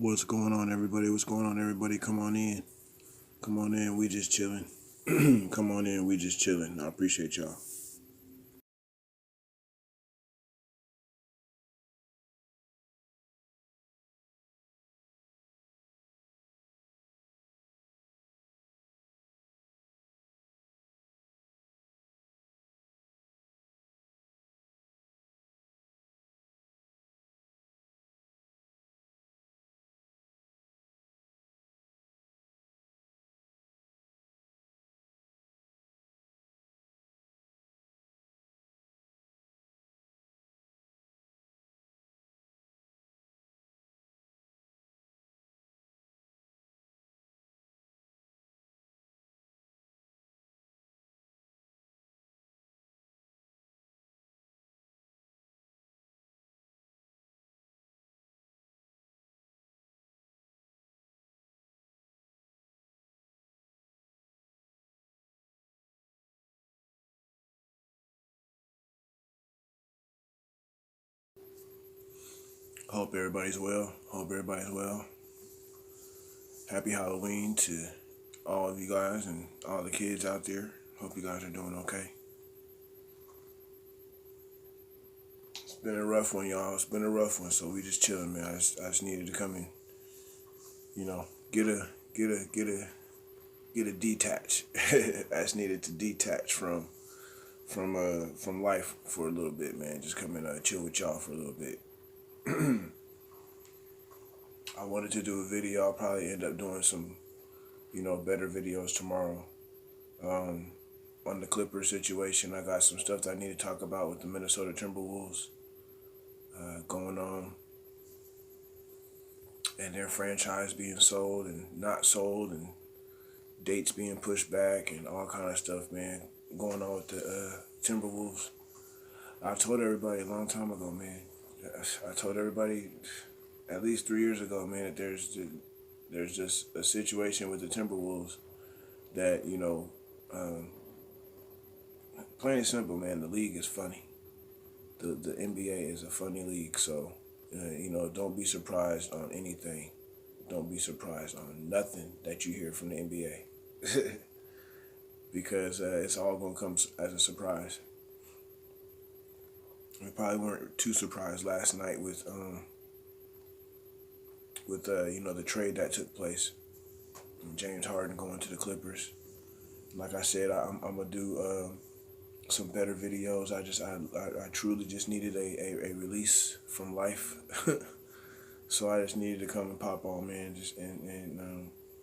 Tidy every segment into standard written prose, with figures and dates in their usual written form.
What's going on, everybody? What's going on, everybody? Come on in. Come on in. We just chilling. Come on in. We just chilling. I appreciate y'all. Hope everybody's well. Hope everybody's well. Happy Halloween to all of you guys and all the kids out there. Hope you guys are doing okay. It's been a rough one, y'all. It's been a rough one, so we just chilling, man. I just needed to come in, you know, get a detach. I just needed to detach from life for a little bit, man. Just come and chill with y'all for a little bit. I wanted to do a video. I'll probably end up doing some, better videos tomorrow. On the Clippers situation, I got some stuff that I need to talk about with the Minnesota Timberwolves going on, and their franchise being sold and not sold, and dates being pushed back, and all kind of stuff, man, going on with the Timberwolves. I told everybody a long time ago, man. I told everybody at least 3 years ago, man, that there's just a situation with the Timberwolves that plain and simple, man. The league is funny. The NBA is a funny league, so don't be surprised on anything. Don't be surprised on nothing that you hear from the NBA, because it's all gonna come as a surprise. We probably weren't too surprised last night with the trade that took place. James Harden going to the Clippers. Like I said, I'm gonna do some better videos. I truly just needed a release from life, so I just needed to come and pop on, man,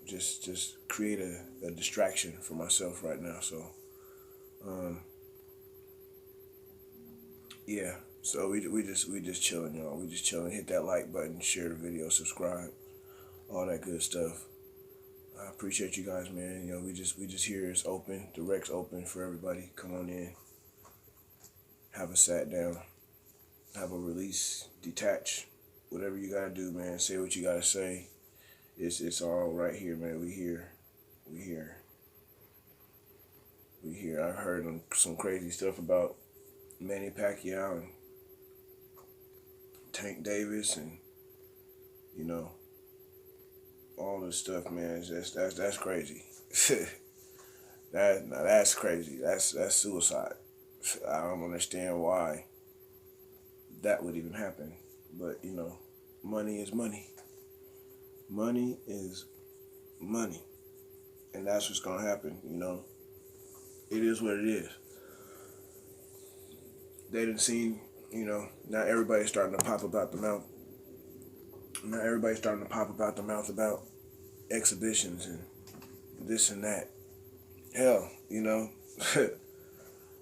just create a distraction for myself right now. So yeah. So we just chilling, y'all. We just chilling. Hit that like button, share the video, subscribe, all that good stuff. I appreciate you guys, man. We just here. It's open. The rec's open for everybody. Come on in. Have a sat down. Have a release. Detach. Whatever you gotta do, man. Say what you gotta say. It's all right here, man. We here. We here. We here. I heard some crazy stuff about Manny Pacquiao and Tank Davis, and you know all this stuff, man. That's crazy. That's crazy. That's suicide. I don't understand why that would even happen. But money is money. Money is money, and that's what's gonna happen. It is what it is. They didn't see. Not everybody's starting to pop about the mouth. Not everybody's starting to pop about the mouth about exhibitions and this and that. Hell, the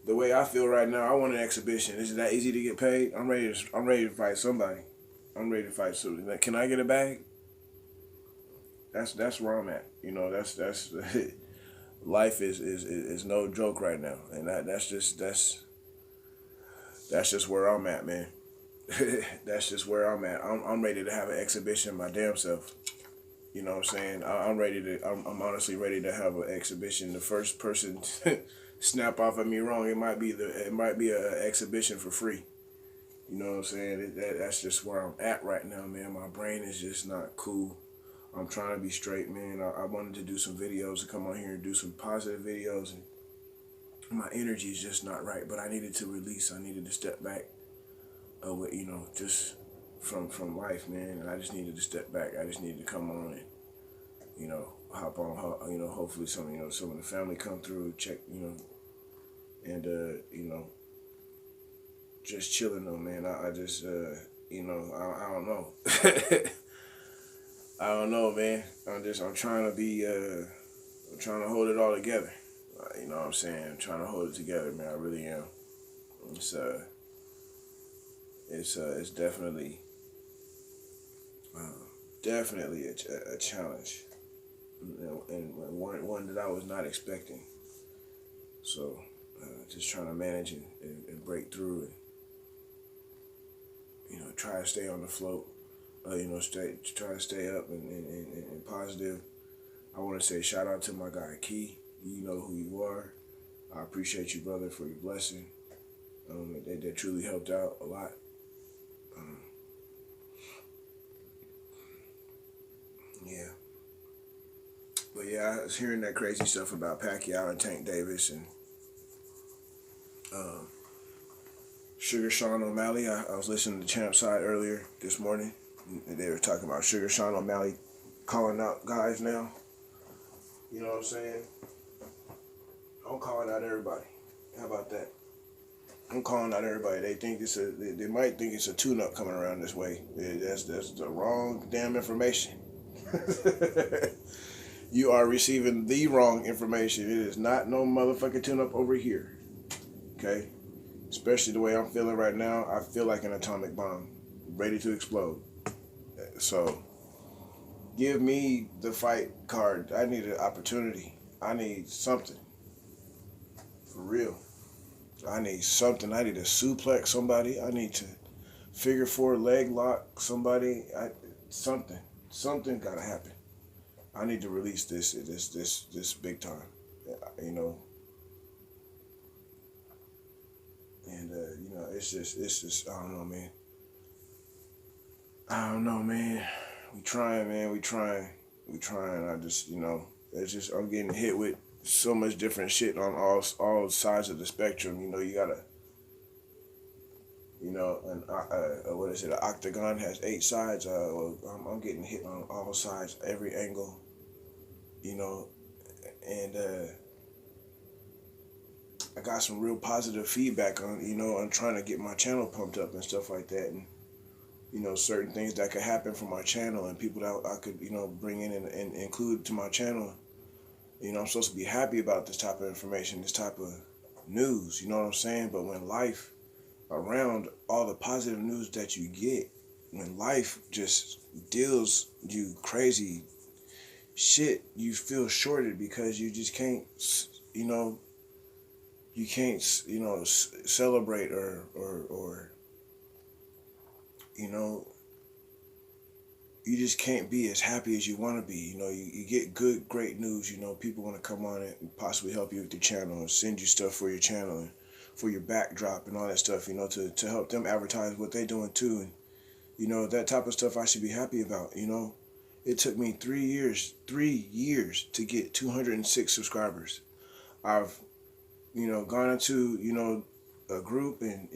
way I feel right now, I want an exhibition. Is it that easy to get paid? I'm ready to fight somebody. I'm ready to fight somebody. Can I get a bag? That's where I'm at. That's life is no joke right now, and that's just where I'm at, man. That's just where I'm at. I'm ready to have an exhibition my damn self. You know what I'm saying? I'm ready to. I'm honestly ready to have an exhibition. The first person snap off at me wrong, it might be a exhibition for free. You know what I'm saying? That's just where I'm at right now, man. My brain is just not cool. I'm trying to be straight, man. I wanted to do some videos and come on here and do some positive videos, and my energy is just not right. But I needed to release. I needed to step back, just from life, man. And I just needed to step back. I just needed to come on and hop on. Hopefully some of the family come through, check, and just chilling though, man. I just I don't know. I don't know, man. I'm trying to be I'm trying to hold it all together. You know what I'm saying? I'm trying to hold it together, man. I really am. It's definitely definitely a challenge, and one that I was not expecting. So just trying to manage and break through, and try to stay on the float. Try to stay up and positive. I want to say shout out to my guy Key. You know who you are. I appreciate you, brother, for your blessing. That truly helped out a lot. Yeah. But yeah, I was hearing that crazy stuff about Pacquiao and Tank Davis and Sugar Sean O'Malley. I was listening to Champ Side earlier this morning. And they were talking about Sugar Sean O'Malley calling out guys now. You know what I'm saying? I'm calling out everybody. How about that? I'm calling out everybody. They might think it's a tune-up coming around this way. That's the wrong damn information. You are receiving the wrong information. It is not no motherfucking tune-up over here. Okay? Especially the way I'm feeling right now, I feel like an atomic bomb, ready to explode. So, give me the fight card. I need an opportunity. I need something. For real. I need something. I need to suplex somebody. I need to figure four leg lock somebody. Something. Something gotta happen. I need to release this big time. And it's just I don't know, man. I don't know, man. We trying, man. We trying. I just, it's just I'm getting hit with so much different shit on all sides of the spectrum. You gotta, what is it? An octagon has 8 sides. I'm getting hit on all sides, every angle. And I got some real positive feedback on trying to get my channel pumped up and stuff like that, and certain things that could happen for my channel and people that I could bring in and include to my channel. I'm supposed to be happy about this type of information, this type of news. You know what I'm saying? But when life around all the positive news that you get, when life just deals you crazy shit, you feel shorted because you just can't, you can't, celebrate or you just can't be as happy as you want to be. You get great news. People want to come on and possibly help you with your channel and send you stuff for your channel and for your backdrop and all that stuff, to help them advertise what they're doing too. And, that type of stuff I should be happy about, It took me 3 years to get 206 subscribers. I've, gone into, a group and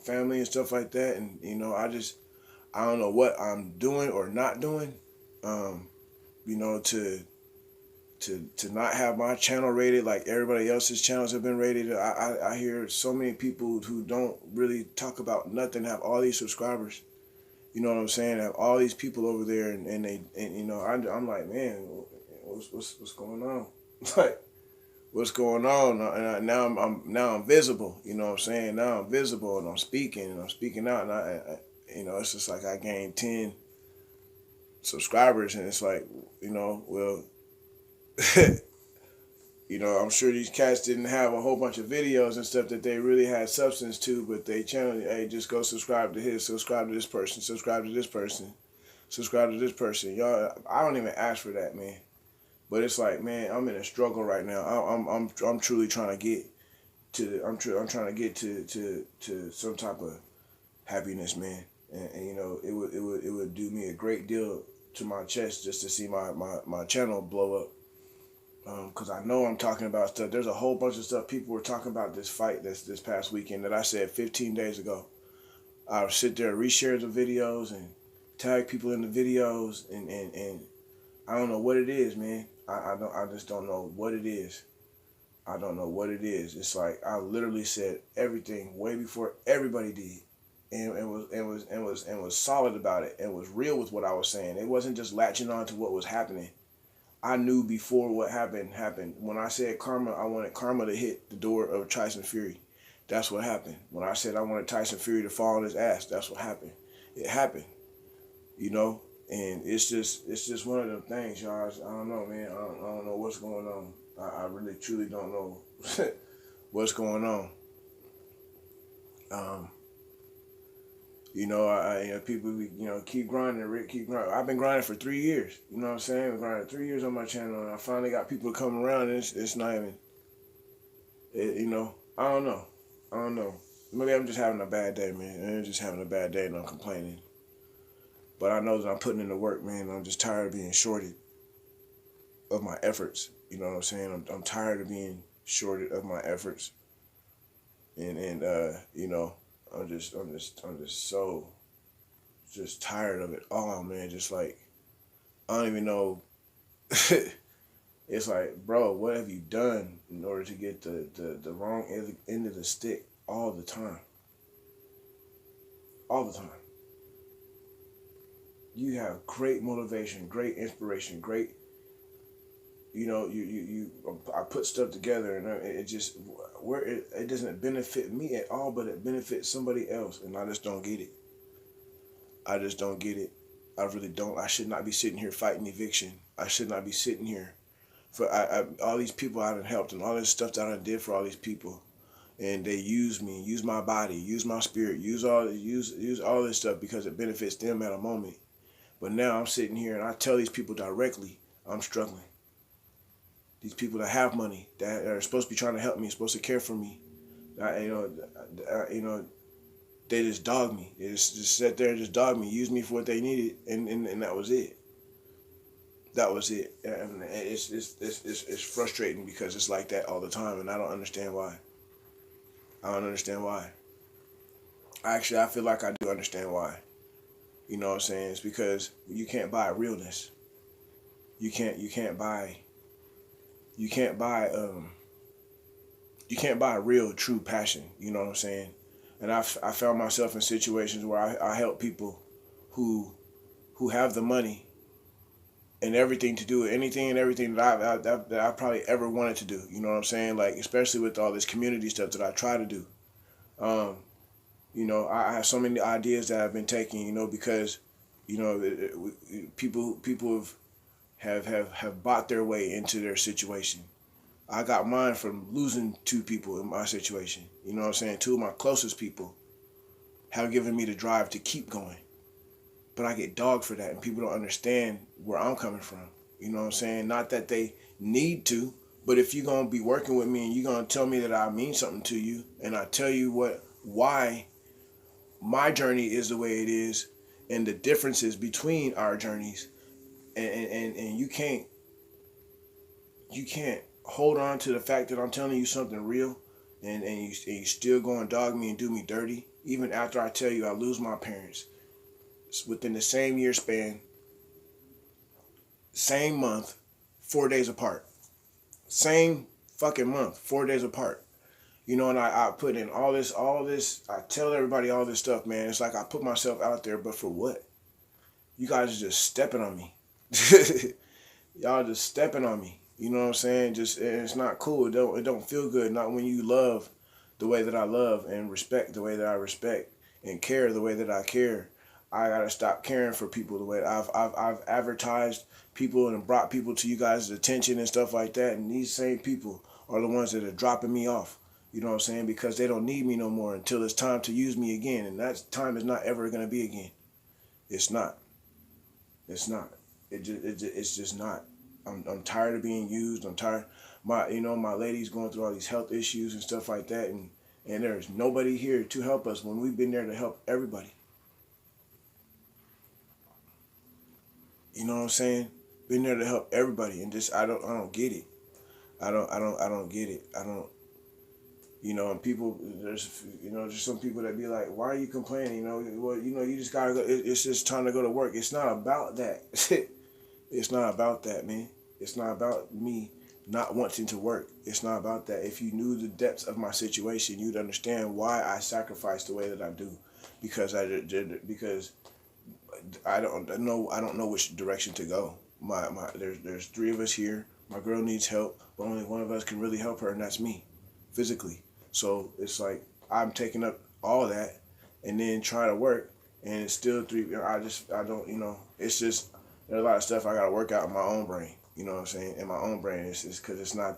family and stuff like that. And, I don't know what I'm doing or not doing, to not have my channel rated like everybody else's channels have been rated. I hear so many people who don't really talk about nothing have all these subscribers. You know what I'm saying? Have all these people over there, and I'm like, man, what's going on? Like, what's going on? And now I'm visible. You know what I'm saying? Now I'm visible, and I'm speaking out, and I it's just like I gained 10 subscribers, and it's like, well, I'm sure these cats didn't have a whole bunch of videos and stuff that they really had substance to, but they channel, hey, just go subscribe to his, subscribe to this person, subscribe to this person, subscribe to this person. Y'all, I don't even ask for that, man. But it's like, man, I'm in a struggle right now. I'm truly trying to get to, I'm trying to get to some type of happiness, man. And you know, it would do me a great deal to my chest just to see my channel blow up. Because I know I'm talking about stuff. There's a whole bunch of stuff people were talking about this fight this past weekend that I said 15 days ago. I would sit there and reshare the videos and tag people in the videos, and I don't know what it is, man. I just don't know what it is. I don't know what it is. It's like I literally said everything way before everybody did, and was solid about it, and was real with what I was saying. It wasn't just latching on to what was happening. I knew before what happened. When I said karma, I wanted karma to hit the door of Tyson Fury. That's what happened. When I said I wanted Tyson Fury to fall on his ass, that's what happened. It happened, you know. And it's just one of them things, y'all. I don't know, man. I don't know what's going on. I really truly don't know what's going on. You know, you know, people, you know, keep grinding, Rick, keep grinding. I've been grinding for 3 years. You know what I'm saying? I've been grinding 3 years on my channel, and I finally got people to come around, and it's not even, you know, I don't know. I don't know. Maybe I'm just having a bad day, man. I'm just having a bad day, and I'm complaining. But I know that I'm putting in the work, man. I'm just tired of being shorted of my efforts. You know what I'm saying? I'm tired of being shorted of my efforts. And you know, I'm just so just tired of it all, man. Just like, I don't even know. It's like, bro, what have you done in order to get the wrong end of the stick all the time? All the time. You have great motivation, great inspiration, great, you know, I put stuff together, and it just, where it doesn't benefit me at all, but it benefits somebody else, and I just don't get it. I just don't get it. I really don't. I should not be sitting here fighting eviction. I should not be sitting here for all these people I done helped, and all this stuff that I did for all these people, and they use me, use my body, use my spirit, use all this stuff because it benefits them at a moment. But now I'm sitting here and I tell these people directly, I'm struggling. These people that have money, that are supposed to be trying to help me, supposed to care for me, you know, they just dog me. They just sat there and just dog me, used me for what they needed, and that was it. That was it. And it's frustrating because it's like that all the time, and I don't understand why. I don't understand why. Actually, I feel like I do understand why. You know what I'm saying? It's because you can't buy realness. You can't buy real true passion. You know what I'm saying? And I found myself in situations where I help people who have the money and everything to do with anything and everything that I probably ever wanted to do. You know what I'm saying? Like, especially with all this community stuff that I try to do. You know, I have so many ideas that I've been taking, you know, because, you know, people have bought their way into their situation. I got mine from losing 2 people in my situation. You know what I'm saying? 2 of my closest people have given me the drive to keep going. But I get dogged for that, and people don't understand where I'm coming from. You know what I'm saying? Not that they need to, but if you're going to be working with me and you're going to tell me that I mean something to you, and I tell you why my journey is the way it is, and the differences between our journeys, and you can't hold on to the fact that I'm telling you something real, and you still go and dog me and do me dirty, even after I tell you I lose my parents within the same year span, same month, 4 days apart, same fucking month, 4 days apart. You know, and I put in all this, I tell everybody all this stuff, man. It's like I put myself out there, but for what? You guys are just stepping on me. Y'all just stepping on me. You know what I'm saying? Just, it's not cool. It don't feel good. Not when you love the way that I love, and respect the way that I respect, and care the way that I care. I gotta stop caring for people the way I've advertised people and brought people to you guys' attention and stuff like that. And these same people are the ones that are dropping me off. You know what I'm saying? Because they don't need me no more until it's time to use me again. And that time is not ever going to be again. It's not. It's not. It's just not. I'm tired of being used. I'm tired. My lady's going through all these health issues and stuff like that. And And there's nobody here to help us when we've been there to help everybody. You know what I'm saying? Been there to help everybody, and just I don't get it. I don't get it. I don't. And people, there's some people that be like, why are you complaining? Well, you just gotta go. It's just time to go to work. It's not about that. It's not about that, man. It's not about me not wanting to work. It's not about that. If you knew the depths of my situation, you'd understand why I sacrifice the way that I do, because I don't know which direction to go. There's three of us here. My girl needs help, but only one of us can really help her, and that's me, physically. So it's like I'm taking up all that, and then trying to work, and it's still three. I don't. It's just there's a lot of stuff I gotta work out in my own brain. You know what I'm saying? In my own brain, it's because it's not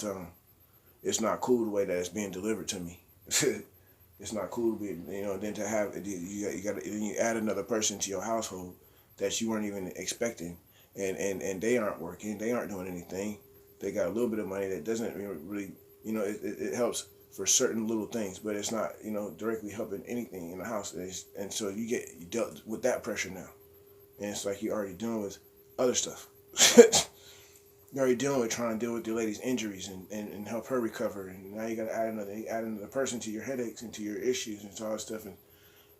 cool the way that it's being delivered to me. It's not cool to be, then to have, you got then you add another person to your household that you weren't even expecting, and they aren't working, they aren't doing anything. They got a little bit of money that doesn't really, it helps for certain little things, but it's not, directly helping anything in the house. And so you dealt with that pressure now, and it's like you're already dealing with other stuff. You're already dealing with trying to deal with your lady's injuries and help her recover, and now you got to add another person to your headaches and to your issues and to all that stuff, and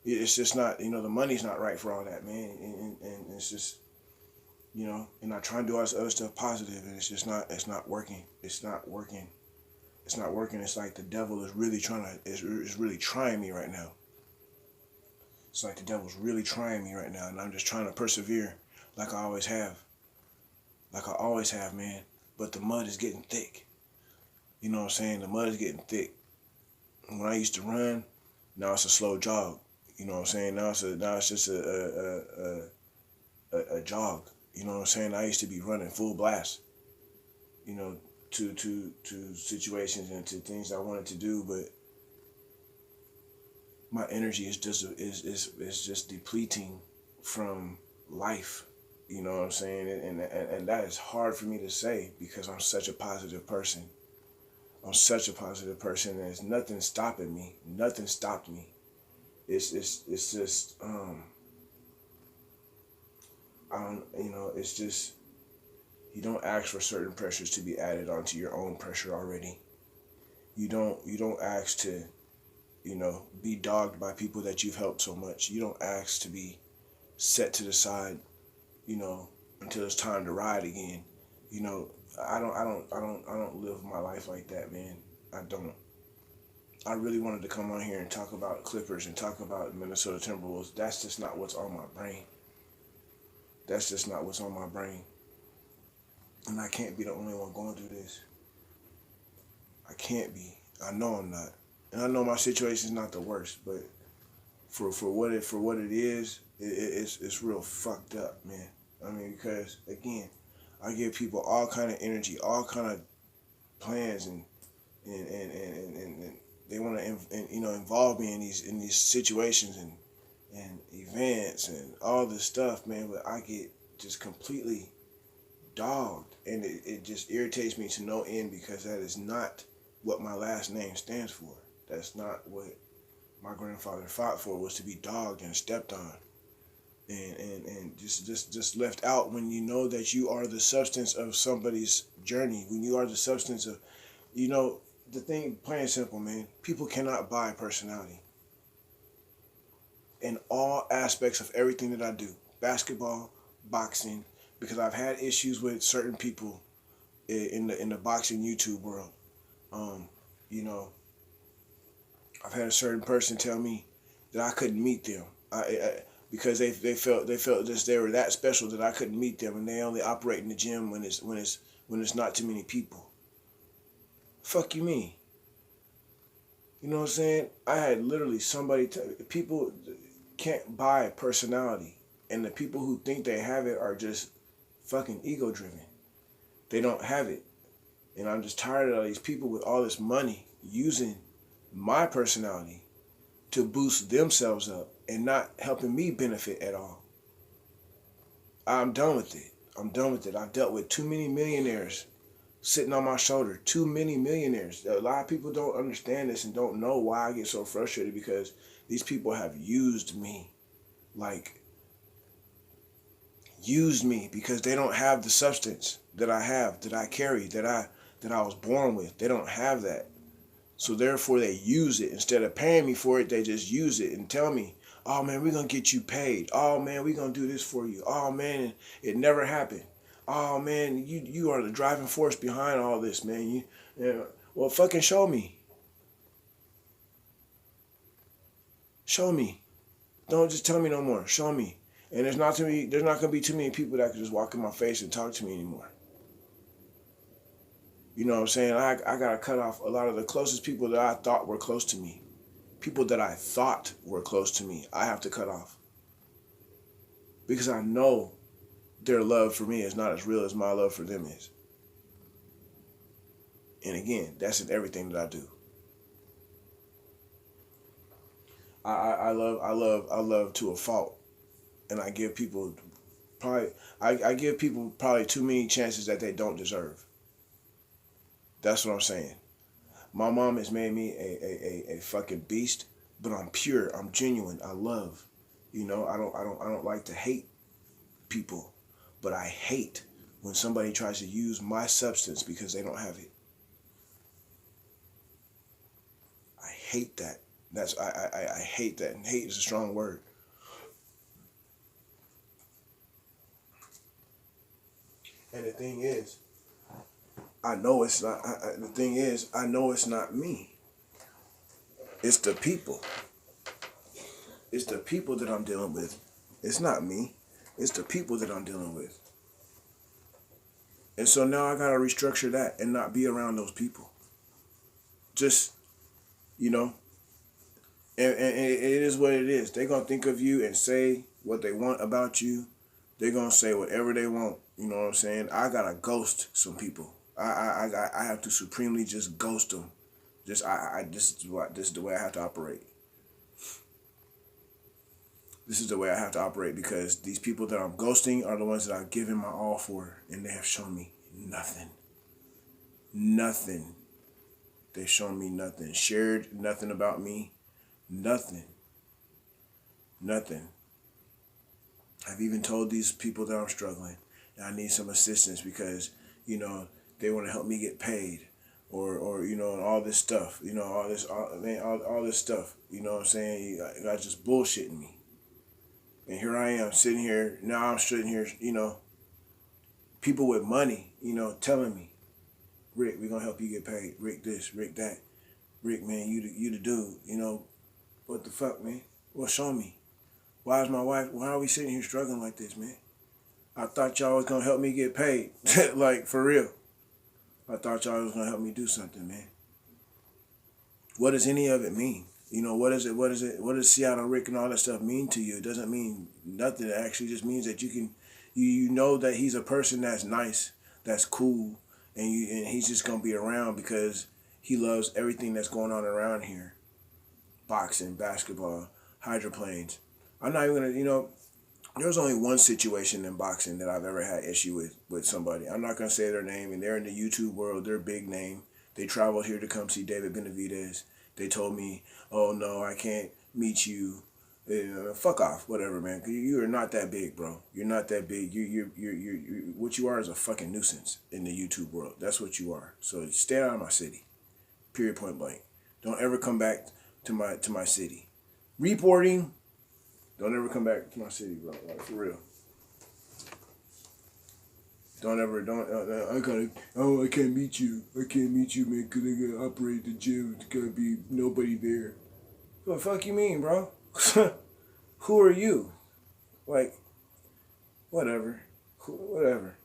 it's just not, the money's not right for all that, man, and it's just, and I try and do all this other stuff positive, and it's not working. It's not working. It's like the devil is really is really trying me right now. It's like the devil's really trying me right now, and I'm just trying to persevere like I always have. Man. But the mud is getting thick. You know what I'm saying? The mud is getting thick. When I used to run, now it's a slow jog. You know what I'm saying? Now it's just a jog. You know what I'm saying? I used to be running full blast. To situations and to things I wanted to do, but my energy is just depleting from life. You know what I'm saying? And that is hard for me to say because I'm such a positive person. I'm such a positive person, and there's nothing stopping me. Nothing stopped me. It's just it's just, you don't ask for certain pressures to be added onto your own pressure already. You don't ask to, be dogged by people that you've helped so much. You don't ask to be set to the side, until it's time to ride again. I don't live my life like that, man. I don't. I really wanted to come on here and talk about Clippers and talk about Minnesota Timberwolves. That's just not what's on my brain. That's just not what's on my brain. And I can't be the only one going through this. I can't be. I know I'm not. And I know my situation's not the worst, but for what it is, it's real fucked up, man. I mean, because again, I give people all kind of energy, all kind of plans, and they want to involve me in these situations and events and all this stuff, man. But I get just completely dogged, and it just irritates me to no end because that is not what my last name stands for. That's not what my grandfather fought for, was to be dogged and stepped on. And just left out when you know that you are the substance of somebody's journey, when you are the substance of, the thing, plain and simple, man, people cannot buy personality. In all aspects of everything that I do, basketball, boxing, because I've had issues with certain people in the boxing YouTube world. I've had a certain person tell me that I couldn't meet them. Because they felt that they were that special that I couldn't meet them, and they only operate in the gym when it's not too many people. Fuck you mean? You know what I'm saying? I had literally somebody people can't buy personality, and the people who think they have it are just fucking ego driven. They don't have it, and I'm just tired of all these people with all this money using my personality to boost themselves up and not helping me benefit at all. I'm done with it. I've dealt with too many millionaires sitting on my shoulder. Too many millionaires. A lot of people don't understand this and don't know why I get so frustrated, because these people have used me. Like, used me, because they don't have the substance that I have, that I carry, that I was born with. They don't have that. So therefore they use it. Instead of paying me for it, they just use it and tell me, oh man, we're gonna get you paid. Oh man, we're gonna do this for you. Oh man, it never happened. Oh man, you are the driving force behind all this, man. Well, fucking show me. Show me. Don't just tell me no more. Show me. And there's not gonna be too many people that can just walk in my face and talk to me anymore. You know what I'm saying? I gotta cut off a lot of the closest people that I thought were close to me. People that I thought were close to me, I have to cut off. Because I know their love for me is not as real as my love for them is. And again, that's in everything that I do. I love to a fault. And I give people I give people probably too many chances that they don't deserve. That's what I'm saying. My mom has made me a fucking beast, but I'm pure. I'm genuine. I love. You know, I don't like to hate people, but I hate when somebody tries to use my substance because they don't have it. I hate that. I hate that, and hate is a strong word. And the thing is, I know it's not. The thing is, I know it's not me. It's the people. It's the people that I'm dealing with. It's not me. It's the people that I'm dealing with. And so now I gotta restructure that and not be around those people. Just, you know, and it is what it is. They're gonna think of you and say what they want about you. They're gonna say whatever they want. You know what I'm saying? I gotta ghost some people. I have to supremely just ghost them. This is the way I have to operate. This is the way I have to operate, because these people that I'm ghosting are the ones that I've given my all for, and they have shown me nothing. Nothing. They've shown me nothing. Shared nothing about me. Nothing. Nothing. I've even told these people that I'm struggling and I need some assistance because, you know, they want to help me get paid, or you know, and all this stuff, you know, all this stuff, you know what I'm saying? You guys just bullshitting me. And here I am sitting here, now I'm sitting here, you know, people with money, you know, telling me, Rick, we're going to help you get paid. Rick this, Rick that. Rick, man, you the dude, you know. What the fuck, man? Well, show me. Why are we sitting here struggling like this, man? I thought y'all was going to help me get paid. Like, for real. I thought y'all was going to help me do something, man. What does any of it mean? You know, what does Seattle Rick and all that stuff mean to you? It doesn't mean nothing. It actually just means that you know that he's a person that's nice, that's cool, and he's just going to be around because he loves everything that's going on around here. Boxing, basketball, hydroplanes. I'm not even going to, you know, there's only one situation in boxing that I've ever had issue with somebody. I'm not going to say their name, and they're in the YouTube world. They're a big name. They traveled here to come see David Benavidez. They told me, oh, no, I can't meet you. Fuck off, whatever, man. You are not that big, bro. You're not that big. You're what you are is a fucking nuisance in the YouTube world. That's what you are. So stay out of my city. Period, point blank. Don't ever come back to my city. Reporting. Don't ever come back to my city, bro. Like, for real. I can't meet you. I can't meet you, man, because I gotta operate the gym. There's gotta be nobody there. What the fuck you mean, bro? Who are you? Like, whatever. Whatever.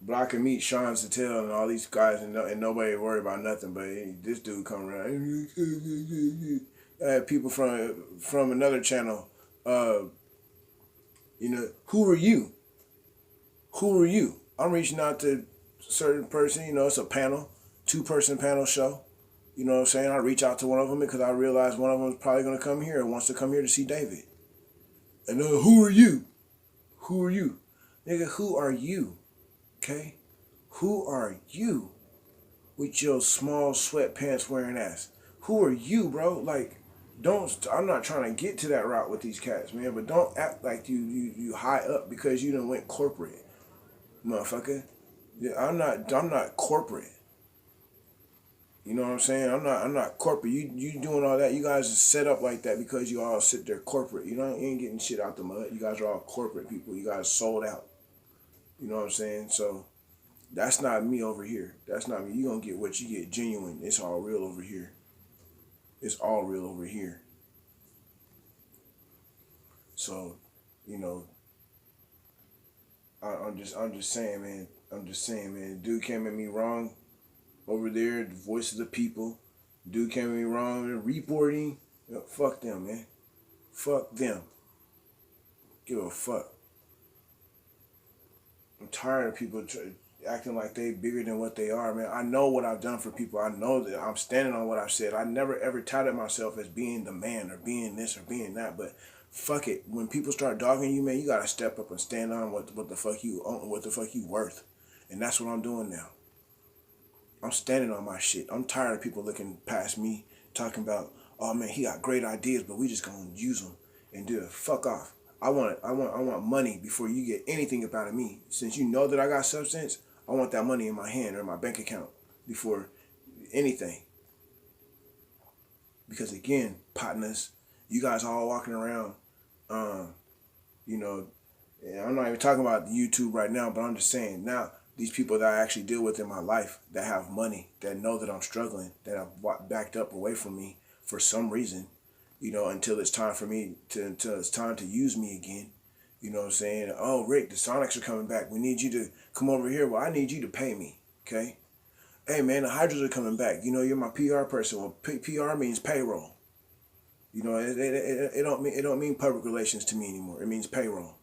But I can meet Sean Sattel and all these guys and nobody worry about nothing, but this dude come around. I had people from another channel, you know, who are you? Who are you? I'm reaching out to a certain person, you know, it's a panel, 2-person panel show. You know what I'm saying? I reach out to one of them because I realize one of them is probably going to come here and wants to come here to see David. And who are you? Who are you? Nigga, who are you? Okay? Who are you with your small sweatpants wearing ass? Who are you, bro? Like, I'm not trying to get to that route with these cats, man, but don't act like you high up because you done went corporate, motherfucker. Yeah, I'm not corporate. You know what I'm saying? I'm not corporate. You doing all that. You guys are set up like that because you all sit there corporate. You know, you ain't getting shit out the mud. You guys are all corporate people. You guys sold out. You know what I'm saying? So that's not me over here. That's not me. You gonna get what you get genuine. It's all real over here. It's all real over here. So, you know, I'm just saying, man. I'm just saying, man. Dude came at me wrong over there. The voice of the people. Dude came at me wrong. They're reporting. You know, fuck them, man. Fuck them. Give a fuck. I'm tired of people acting like they bigger than what they are, man. I know what I've done for people. I know that I'm standing on what I've said. I never ever touted myself as being the man or being this or being that, but fuck it. When people start dogging you, man, you gotta step up and stand on what the fuck you own, what the fuck you worth. And that's what I'm doing now. I'm standing on my shit. I'm tired of people looking past me, talking about, oh man, he got great ideas, but we just gonna use them and do it. Fuck off. I want money before you get anything about me. Since you know that I got substance, I want that money in my hand or in my bank account before anything. Because again, partners, you guys all walking around, you know, and I'm not even talking about YouTube right now, but I'm just saying now, these people that I actually deal with in my life that have money, that know that I'm struggling, that have backed up away from me for some reason, you know, until it's time for me until it's time to use me again. You know what I'm saying? Oh, Rick, the Sonics are coming back. We need you to come over here. Well, I need you to pay me, okay? Hey, man, the Hydras are coming back. You know, you're my PR person. Well, PR means payroll. You know, it don't mean public relations to me anymore. It means payroll.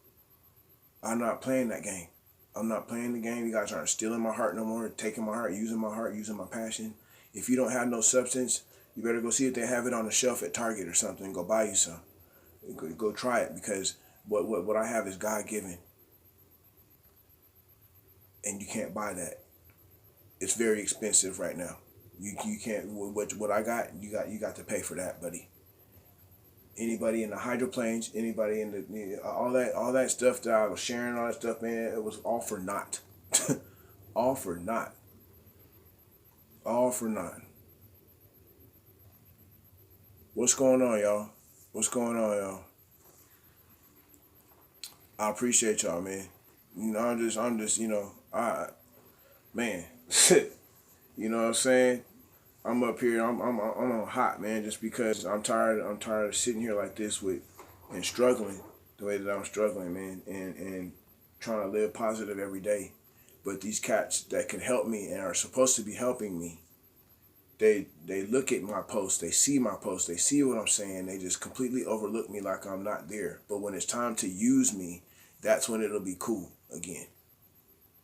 I'm not playing that game. I'm not playing the game. You guys aren't stealing my heart no more, taking my heart, using my passion. If you don't have no substance, you better go see if they have it on the shelf at Target or something. Go buy you some. Go try it, because what I have is God given, and you can't buy that. It's very expensive right now. You can't. What I got, you got to pay for that, buddy. Anybody in the hydroplanes, anybody in the all that stuff that I was sharing, all that stuff, man, it was all for naught. All for naught. All for naught. What's going on, y'all? What's going on, y'all? I appreciate y'all, man. You know, I'm just, you know, man, you know what I'm saying? I'm up here. I'm on hot, man, just because I'm tired. I'm tired of sitting here like this and struggling the way that I'm struggling, man, and trying to live positive every day. But these cats that can help me and are supposed to be helping me, they look at my posts, they see my posts, they see what I'm saying, they just completely overlook me like I'm not there. But when it's time to use me, that's when it'll be cool again.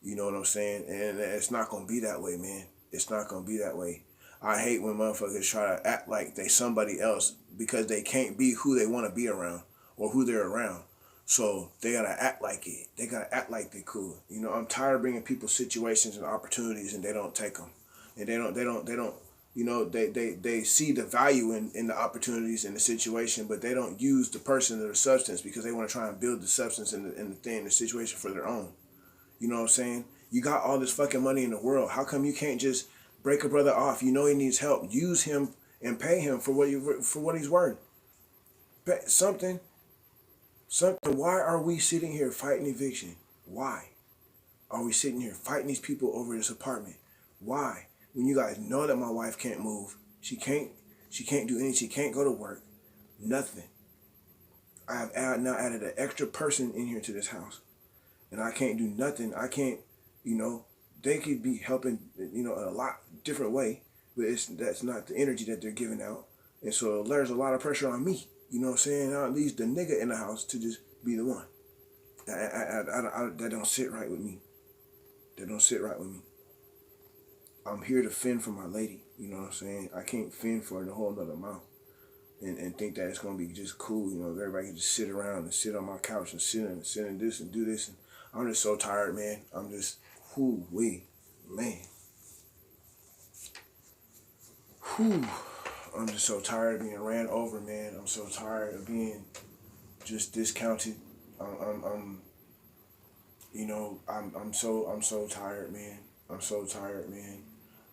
You know what I'm saying? And it's not gonna be that way, man. It's not gonna be that way. I hate when motherfuckers try to act like they somebody else because they can't be who they want to be around or who they're around. So they gotta act like it. They gotta act like they cool. You know, I'm tired of bringing people situations and opportunities and they don't take them, and they don't. You know, they see the value in the opportunities and the situation, but they don't use the person or the substance because they want to try and build the substance and the thing, the situation for their own. You know what I'm saying? You got all this fucking money in the world. How come you can't just break a brother off? You know he needs help. Use him and pay him for what he's worth. Something. Why are we sitting here fighting eviction? Why are we sitting here fighting these people over this apartment? Why? When you guys know that my wife can't move, she can't do anything. She can't go to work. Nothing. I have now added an extra person in here to this house, and I can't do nothing. I can't, you know. They could be helping, you know, in a lot different way, but that's not the energy that they're giving out. And so there's a lot of pressure on me, you know what I'm saying? Now it leaves the nigga in the house to just be the one. That don't sit right with me. That don't sit right with me. I'm here to fend for my lady, you know what I'm saying? I can't fend for the whole nother mouth and think that it's going to be just cool, you know, everybody can just sit around and sit on my couch and sit and this and do this. And I'm just so tired, man. I'm just, whoo-wee. Man. Whew. I'm just so tired of being ran over, man. I'm so tired of being just discounted. I'm I'm so tired, man. I'm so tired, man.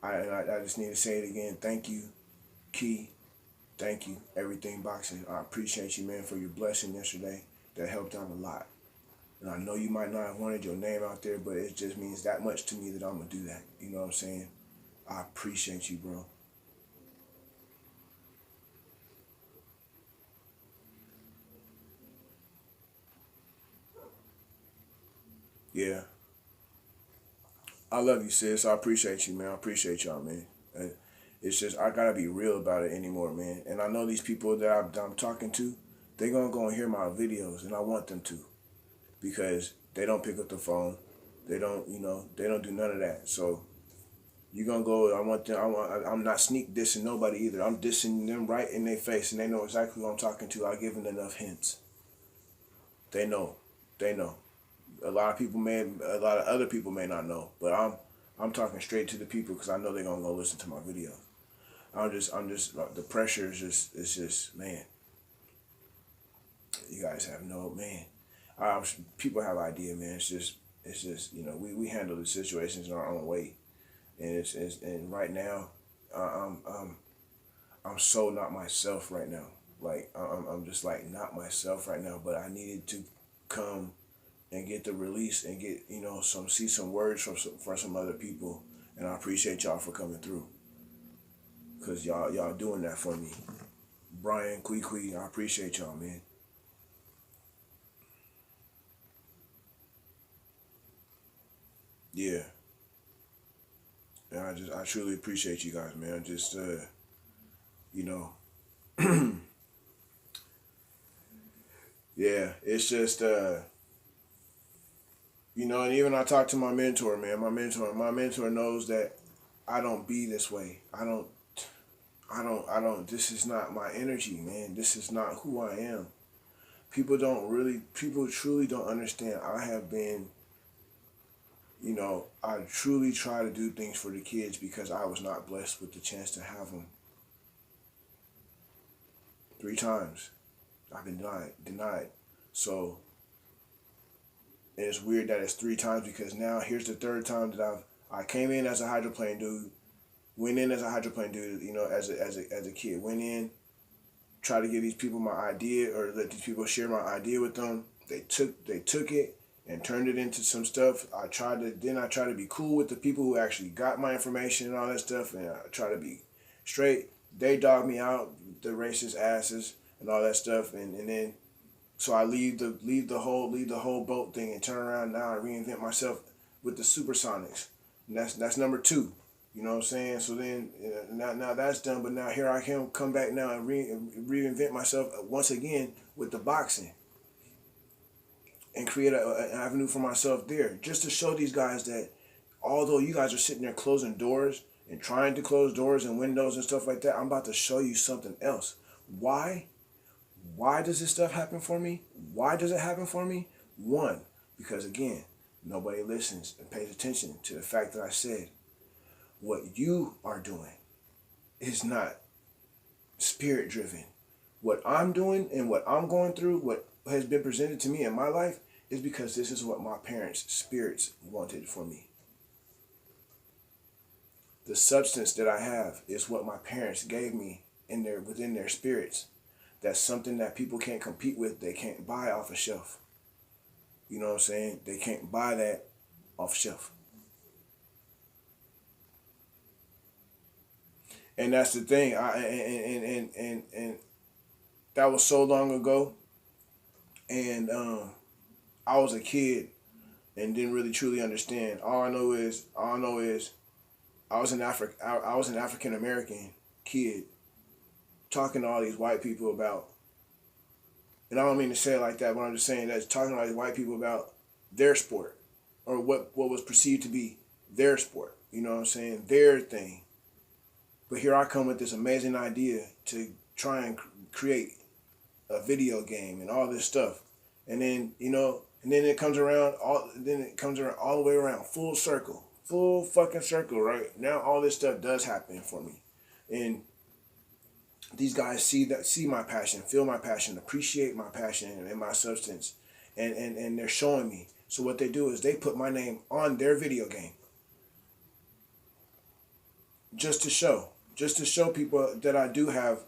I just need to say it again. Thank you, Key. Thank you, Everything Boxing. I appreciate you, man, for your blessing yesterday. That helped out a lot. And I know you might not have wanted your name out there, but it just means that much to me that I'm going to do that. You know what I'm saying? I appreciate you, bro. Yeah. I love you, sis. I appreciate you, man. I appreciate y'all, man. And it's just, I got to be real about it anymore, man. And I know these people that I'm talking to, they're going to go and hear my videos, and I want them to. Because they don't pick up the phone. They don't, they don't do none of that. So you're gonna go. I want them. I'm not sneak dissing nobody either. I'm dissing them right in their face, and they know exactly who I'm talking to. I give them enough hints. They know. They know. A lot of other people may not know, but I'm talking straight to the people because I know they're gonna go listen to my video. I'm just the pressure is just, it's just, man. You guys have no, man. People have idea, man. It's just, we handle the situations in our own way, and and right now, I'm so not myself right now. Like I'm just like not myself right now. But I needed to come and get the release and get some words from some other people, and I appreciate y'all for coming through, cause y'all doing that for me. Brian, Kui, I appreciate y'all, man. Yeah. And I truly appreciate you guys, man. Just you know, yeah, it's just and even I talk to my mentor, man. My mentor knows that I don't be this way. I don't this is not my energy, man. This is not who I am. People truly don't understand. I have been, I truly try to do things for the kids because I was not blessed with the chance to have them. 3 times I've been denied. So it's weird that it's 3 times because now here's the third time that I came in as a hydroplane dude, went in as a hydroplane dude, as a kid, went in, tried to give these people my idea or let these people share my idea with them. They took it and turned it into some stuff. I tried to be cool with the people who actually got my information and all that stuff, and I try to be straight. They dog me out, the racist asses and all that stuff, and then so I leave the whole boat thing and turn around now and reinvent myself with the Supersonics. And that's number 2. You know what I'm saying? So then now that's done, but now here I can come back now and reinvent myself once again with the boxing and create an avenue for myself there, just to show these guys that although you guys are sitting there closing doors and trying to close doors and windows and stuff like that, I'm about to show you something else. Why? Why does this stuff happen for me? Why does it happen for me? One, because again, nobody listens and pays attention to the fact that I said what you are doing is not spirit driven. What I'm doing and what I'm going through, what has been presented to me in my life, is because this is what my parents' spirits wanted for me. The substance that I have is what my parents gave me within their spirits. That's something that people can't compete with. They can't buy off a shelf. You know what I'm saying? They can't buy that off shelf. And that's the thing. And that was so long ago. And I was a kid and didn't really truly understand. All I know is I was an African American kid talking to all these white people about, and I don't mean to say it like that, but I'm just saying that talking to all these white people about their sport or what was perceived to be their sport. You know what I'm saying? Their thing. But here I come with this amazing idea to try and create a video game and all this stuff. And then, and then it comes around all the way around, full circle. Full fucking circle, right? Now all this stuff does happen for me. And these guys see my passion, feel my passion, appreciate my passion and my substance. And they're showing me. So what they do is they put my name on their video game. Just to show people that I do have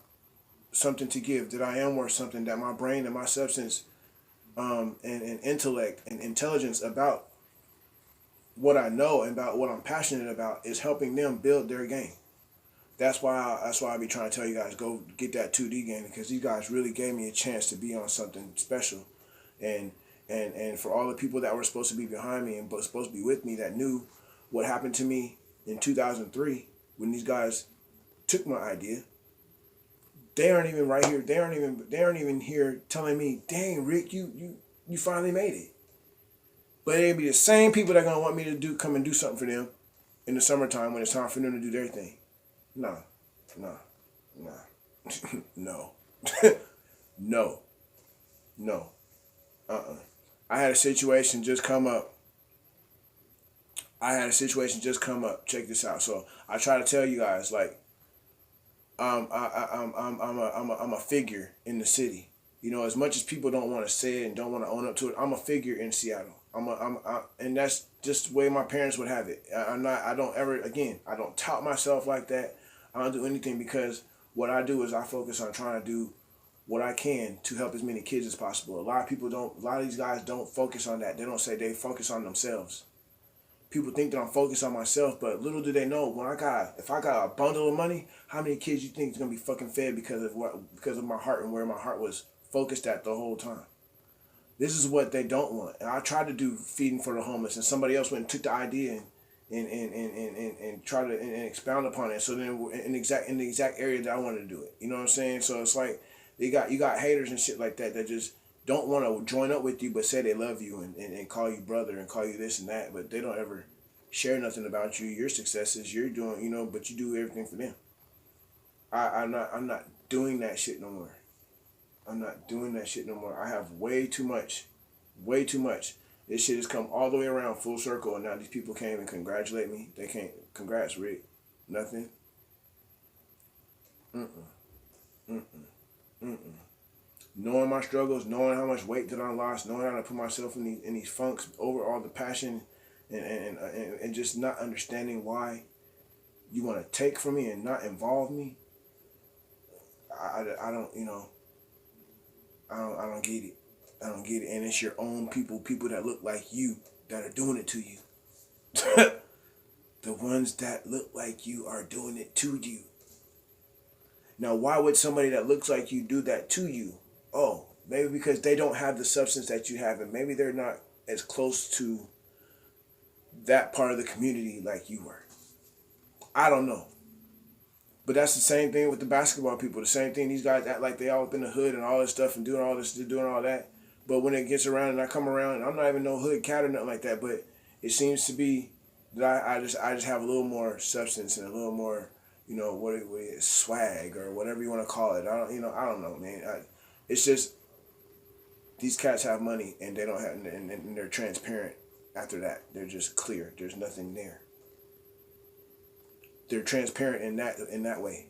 something to give, that I am worth something, that my brain and my substance and intellect and intelligence about what I know and about what I'm passionate about is helping them build their game. That's why I be trying to tell you guys, go get that 2D game, because these guys really gave me a chance to be on something special. And for all the people that were supposed to be behind me and supposed to be with me, that knew what happened to me in 2003 when these guys took my idea, they aren't even right here. They aren't even here telling me, "Dang, Rick, you finally made it." But it'll be the same people that are gonna want me to come and do something for them in the summertime when it's time for them to do their thing. Nah, nah, nah, no, no. I had a situation just come up. Check this out. So I try to tell you guys, like, I'm a figure in the city. You know, as much as people don't want to say it and don't want to own up to it, I'm a figure in Seattle. And that's just the way my parents would have it. I don't tout myself like that. I don't do anything, because what I do is I focus on trying to do what I can to help as many kids as possible. A lot of these guys don't focus on that. They don't say, they focus on themselves. People think that I'm focused on myself, but little do they know, if I got a bundle of money, how many kids you think is gonna be fucking fed because of my heart and where my heart was focused at the whole time. This is what they don't want. And I tried to do feeding for the homeless, and somebody else went and took the idea and tried to and expound upon it. So then in the exact area that I wanted to do it. You know what I'm saying? So it's like you got haters and shit like that just don't want to join up with you, but say they love you and call you brother and call you this and that, but they don't ever share nothing about you, your successes, you're doing, but you do everything for them. I'm not doing that shit no more. I have way too much. This shit has come all the way around full circle, and now these people came and congratulate me. They can't. Congrats, Rick. Nothing. Knowing my struggles, knowing how much weight that I lost, knowing how to put myself in these funks, over all the passion, and just not understanding why you want to take from me and not involve me. I don't get it. I don't get it. And it's your own people that look like you that are doing it to you. The ones that look like you are doing it to you. Now, why would somebody that looks like you do that to you? Oh, maybe because they don't have the substance that you have, and maybe they're not as close to that part of the community like you were. I don't know. But that's the same thing with the basketball people. The same thing, these guys act like they all up in the hood and all this stuff and doing all this, doing all that. But when it gets around and I come around, and I'm not even no hood cat or nothing like that, but it seems to be that I just have a little more substance and a little more, what it is, swag or whatever you want to call it. I don't know, man. It's just these cats have money and they don't have, and they're transparent. After that, they're just clear. There's nothing there. They're transparent in that way.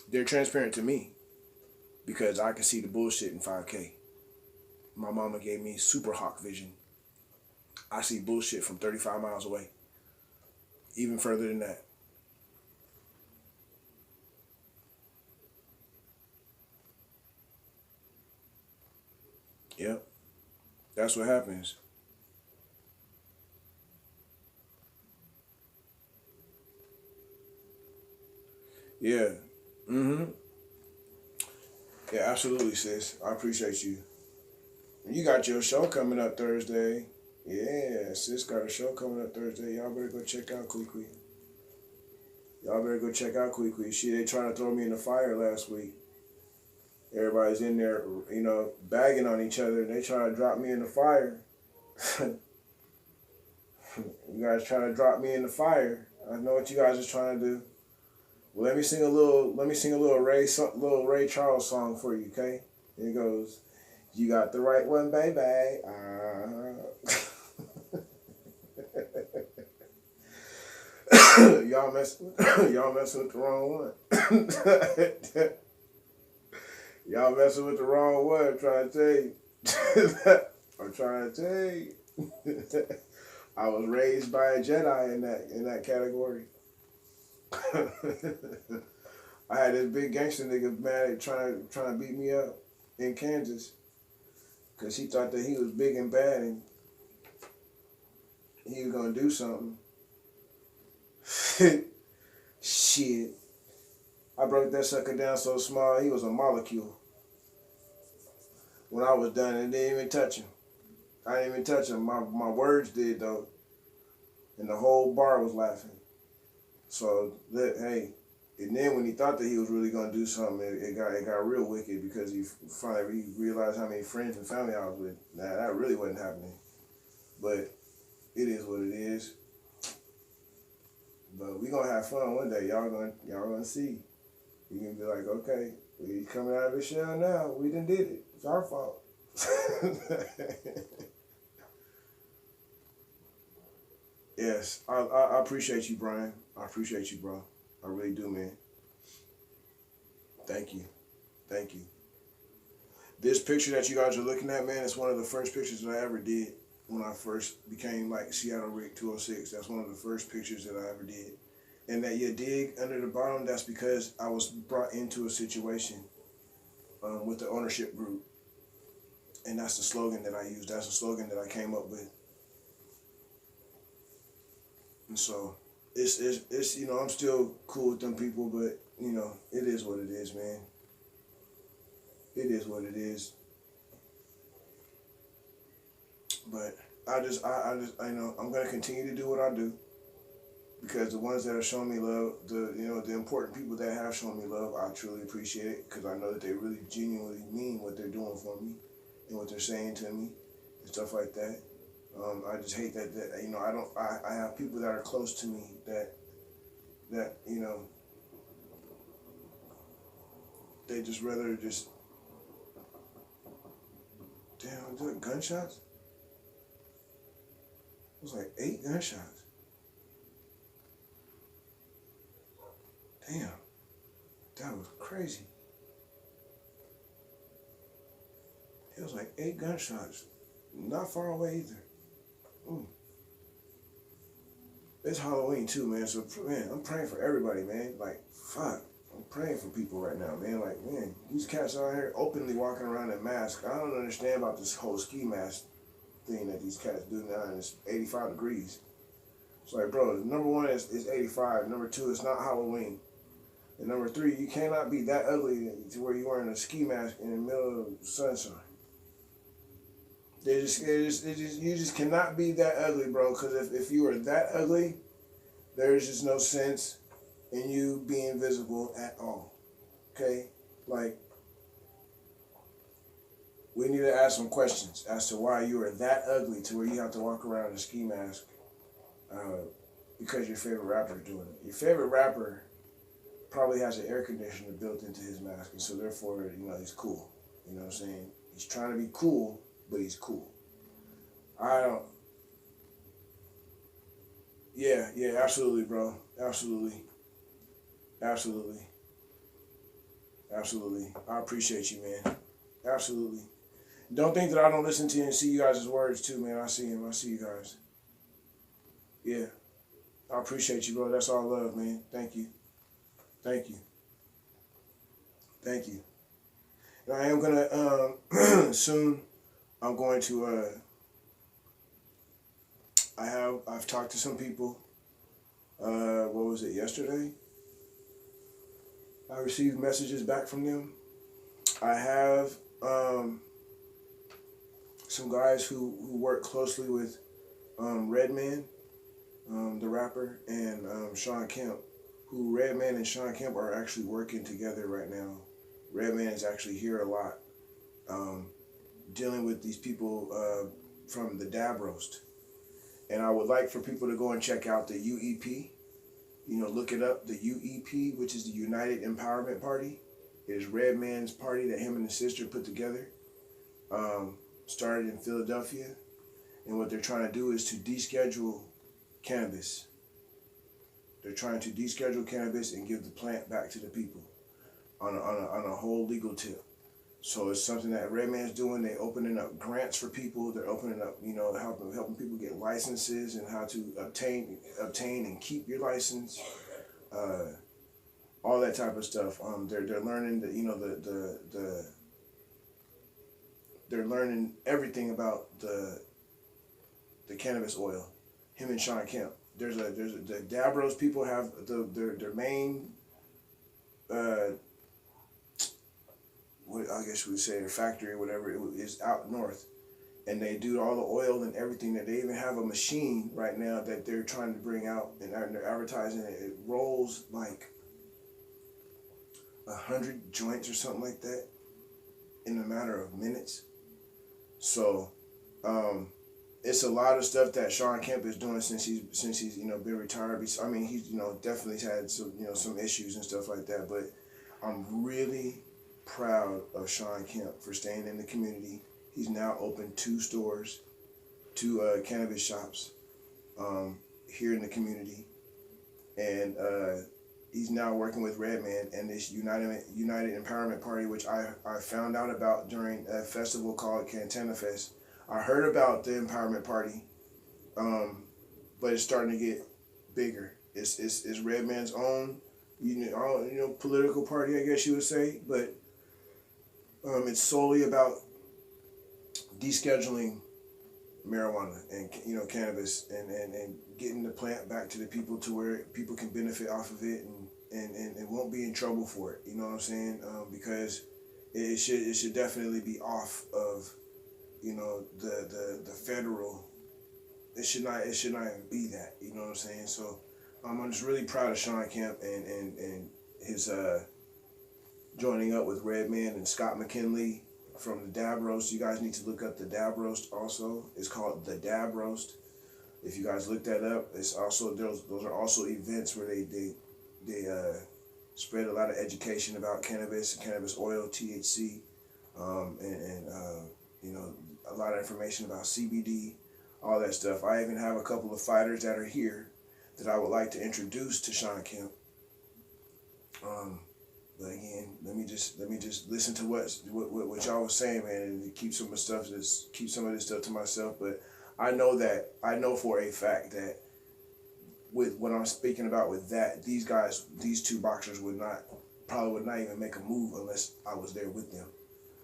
They're transparent to me because I can see the bullshit in 5K. My mama gave me super hawk vision. I see bullshit from 35 miles away. Even further than that. Yep. That's what happens. Yeah. Mm-hmm. Yeah, absolutely, sis. I appreciate you. You got your show coming up Thursday. Yeah, sis got a show coming up Thursday. Y'all better go check out Kwee. They trying to throw me in the fire last week. Everybody's in there, bagging on each other. They trying to drop me in the fire. You guys trying to drop me in the fire. I know what you guys are trying to do. Well, let me sing a little Ray Charles song for you, okay? Here it goes. You got the right one, baby. y'all messing with the wrong one. Y'all messing with the wrong one. I'm trying to tell you. I'm trying to tell you. I was raised by a Jedi in that category. I had this big gangster nigga mad trying to beat me up in Kansas because he thought that he was big and bad and he was gonna do something. Shit. I broke that sucker down so small he was a molecule. When I was done, it didn't even touch him. I didn't even touch him. My words did though. And the whole bar was laughing. So hey, and then when he thought that he was really gonna do something, it got real wicked because he finally realized how many friends and family I was with. Nah, that really wasn't happening. But it is what it is. But we gonna have fun one day. Y'all gonna see. You can be like, okay, we coming out of the shell now. We done did it. It's our fault. Yes, I appreciate you, Brian. I appreciate you, bro. I really do, man. Thank you. Thank you. This picture that you guys are looking at, man, it's one of the first pictures that I ever did when I first became like Seattle Rick 206. That's one of the first pictures that I ever did. And that you dig under the bottom, that's because I was brought into a situation with the ownership group. And that's the slogan that I used. That's the slogan that I came up with. And so it's you know, I'm still cool with them people, but you know, it is what it is, man. It is what it is. But I you know, I'm gonna continue to do what I do. Because the ones that have shown me love, the important people that have shown me love, I truly appreciate it because I know that they really genuinely mean what they're doing for me and what they're saying to me and stuff like that. I just hate that you know, I have people that are close to me that you know, they just rather just, damn, doing gunshots? It was like 8 gunshots. Damn, that was crazy. It was like 8 gunshots, not far away either. It's Halloween too, man. So man, I'm praying for everybody, man. Like fuck, I'm praying for people right now, man. Like man, these cats out here openly walking around in masks. I don't understand about this whole ski mask thing that these cats do now, and it's 85 degrees. It's like, bro, number one is 85. Number two, it's not Halloween. And number 3, you cannot be that ugly to where you're wearing a ski mask in the middle of sunshine. You just cannot be that ugly, bro. Because if you are that ugly, there's just no sense in you being visible at all. Okay? Like, we need to ask some questions as to why you are that ugly to where you have to walk around in a ski mask because your favorite rapper is doing it. Your favorite rapper probably has an air conditioner built into his mask, and so therefore, you know, he's cool. You know what I'm saying? He's trying to be cool, but he's cool. Yeah, absolutely, bro. Absolutely. Absolutely. Absolutely. I appreciate you, man. Absolutely. Don't think that I don't listen to you and see you guys' words too, man. I see him. I see you guys. Yeah. I appreciate you, bro. That's all love, man. Thank you. Thank you. Thank you. And I am gonna soon. I'm going to. I've talked to some people. What was it, yesterday? I received messages back from them. I have some guys who work closely with Redman, the rapper, and Sean Kemp. Who Redman and Sean Kemp are actually working together right now. Redman is actually here a lot, dealing with these people from the Dab Roast. And I would like for people to go and check out the UEP. You know, look it up, the UEP, which is the United Empowerment Party. It is Redman's party that him and his sister put together. Started in Philadelphia. And what they're trying to do is to deschedule cannabis. They're trying to deschedule cannabis and give the plant back to the people on a whole legal tip. So it's something that Redman's doing. They're opening up grants for people. They're opening up, you know, helping people get licenses and how to obtain and keep your license, all that type of stuff. They're learning that, you know, they're learning everything about the cannabis oil. Him and Sean Kemp. The Dabros people have their main. What I guess we would say their factory or whatever is out north, and they do all the oil and everything. That they even have a machine right now that they're trying to bring out, and they're advertising it. It rolls like 100 joints or something like that in a matter of minutes. So it's a lot of stuff that Sean Kemp is doing since he's you know been retired. I mean, he's, you know, definitely had some, you know, some issues and stuff like that, but I'm really proud of Sean Kemp for staying in the community. He's now opened 2 stores, 2 cannabis shops here in the community, and he's now working with Redman and this United Empowerment Party, which I found out about during a festival called Cantana Fest. I heard about the Empowerment Party, but it's starting to get bigger. It's Redman's own, you know, political party, I guess you would say, but it's solely about descheduling marijuana and, you know, cannabis and getting the plant back to the people to where people can benefit off of it and won't be in trouble for it. You know what I'm saying? Because it should definitely be off of, you know, the federal. It should not even be that. You know what I'm saying? So I'm just really proud of Sean Kemp and his joining up with Redman and Scott McKinley from the Dab Roast. You guys need to look up the Dab Roast also. It's called the Dab Roast. If you guys look that up, it's also those are also events where they spread a lot of education about cannabis and cannabis oil, THC, and you know, a lot of information about CBD, all that stuff. I even have a couple of fighters that are here that I would like to introduce to Sean Kemp. But again, let me just listen to what y'all was saying, man, and keep some of this stuff to myself. But I know for a fact that with what I'm speaking about with that, these 2 boxers probably would not even make a move unless I was there with them.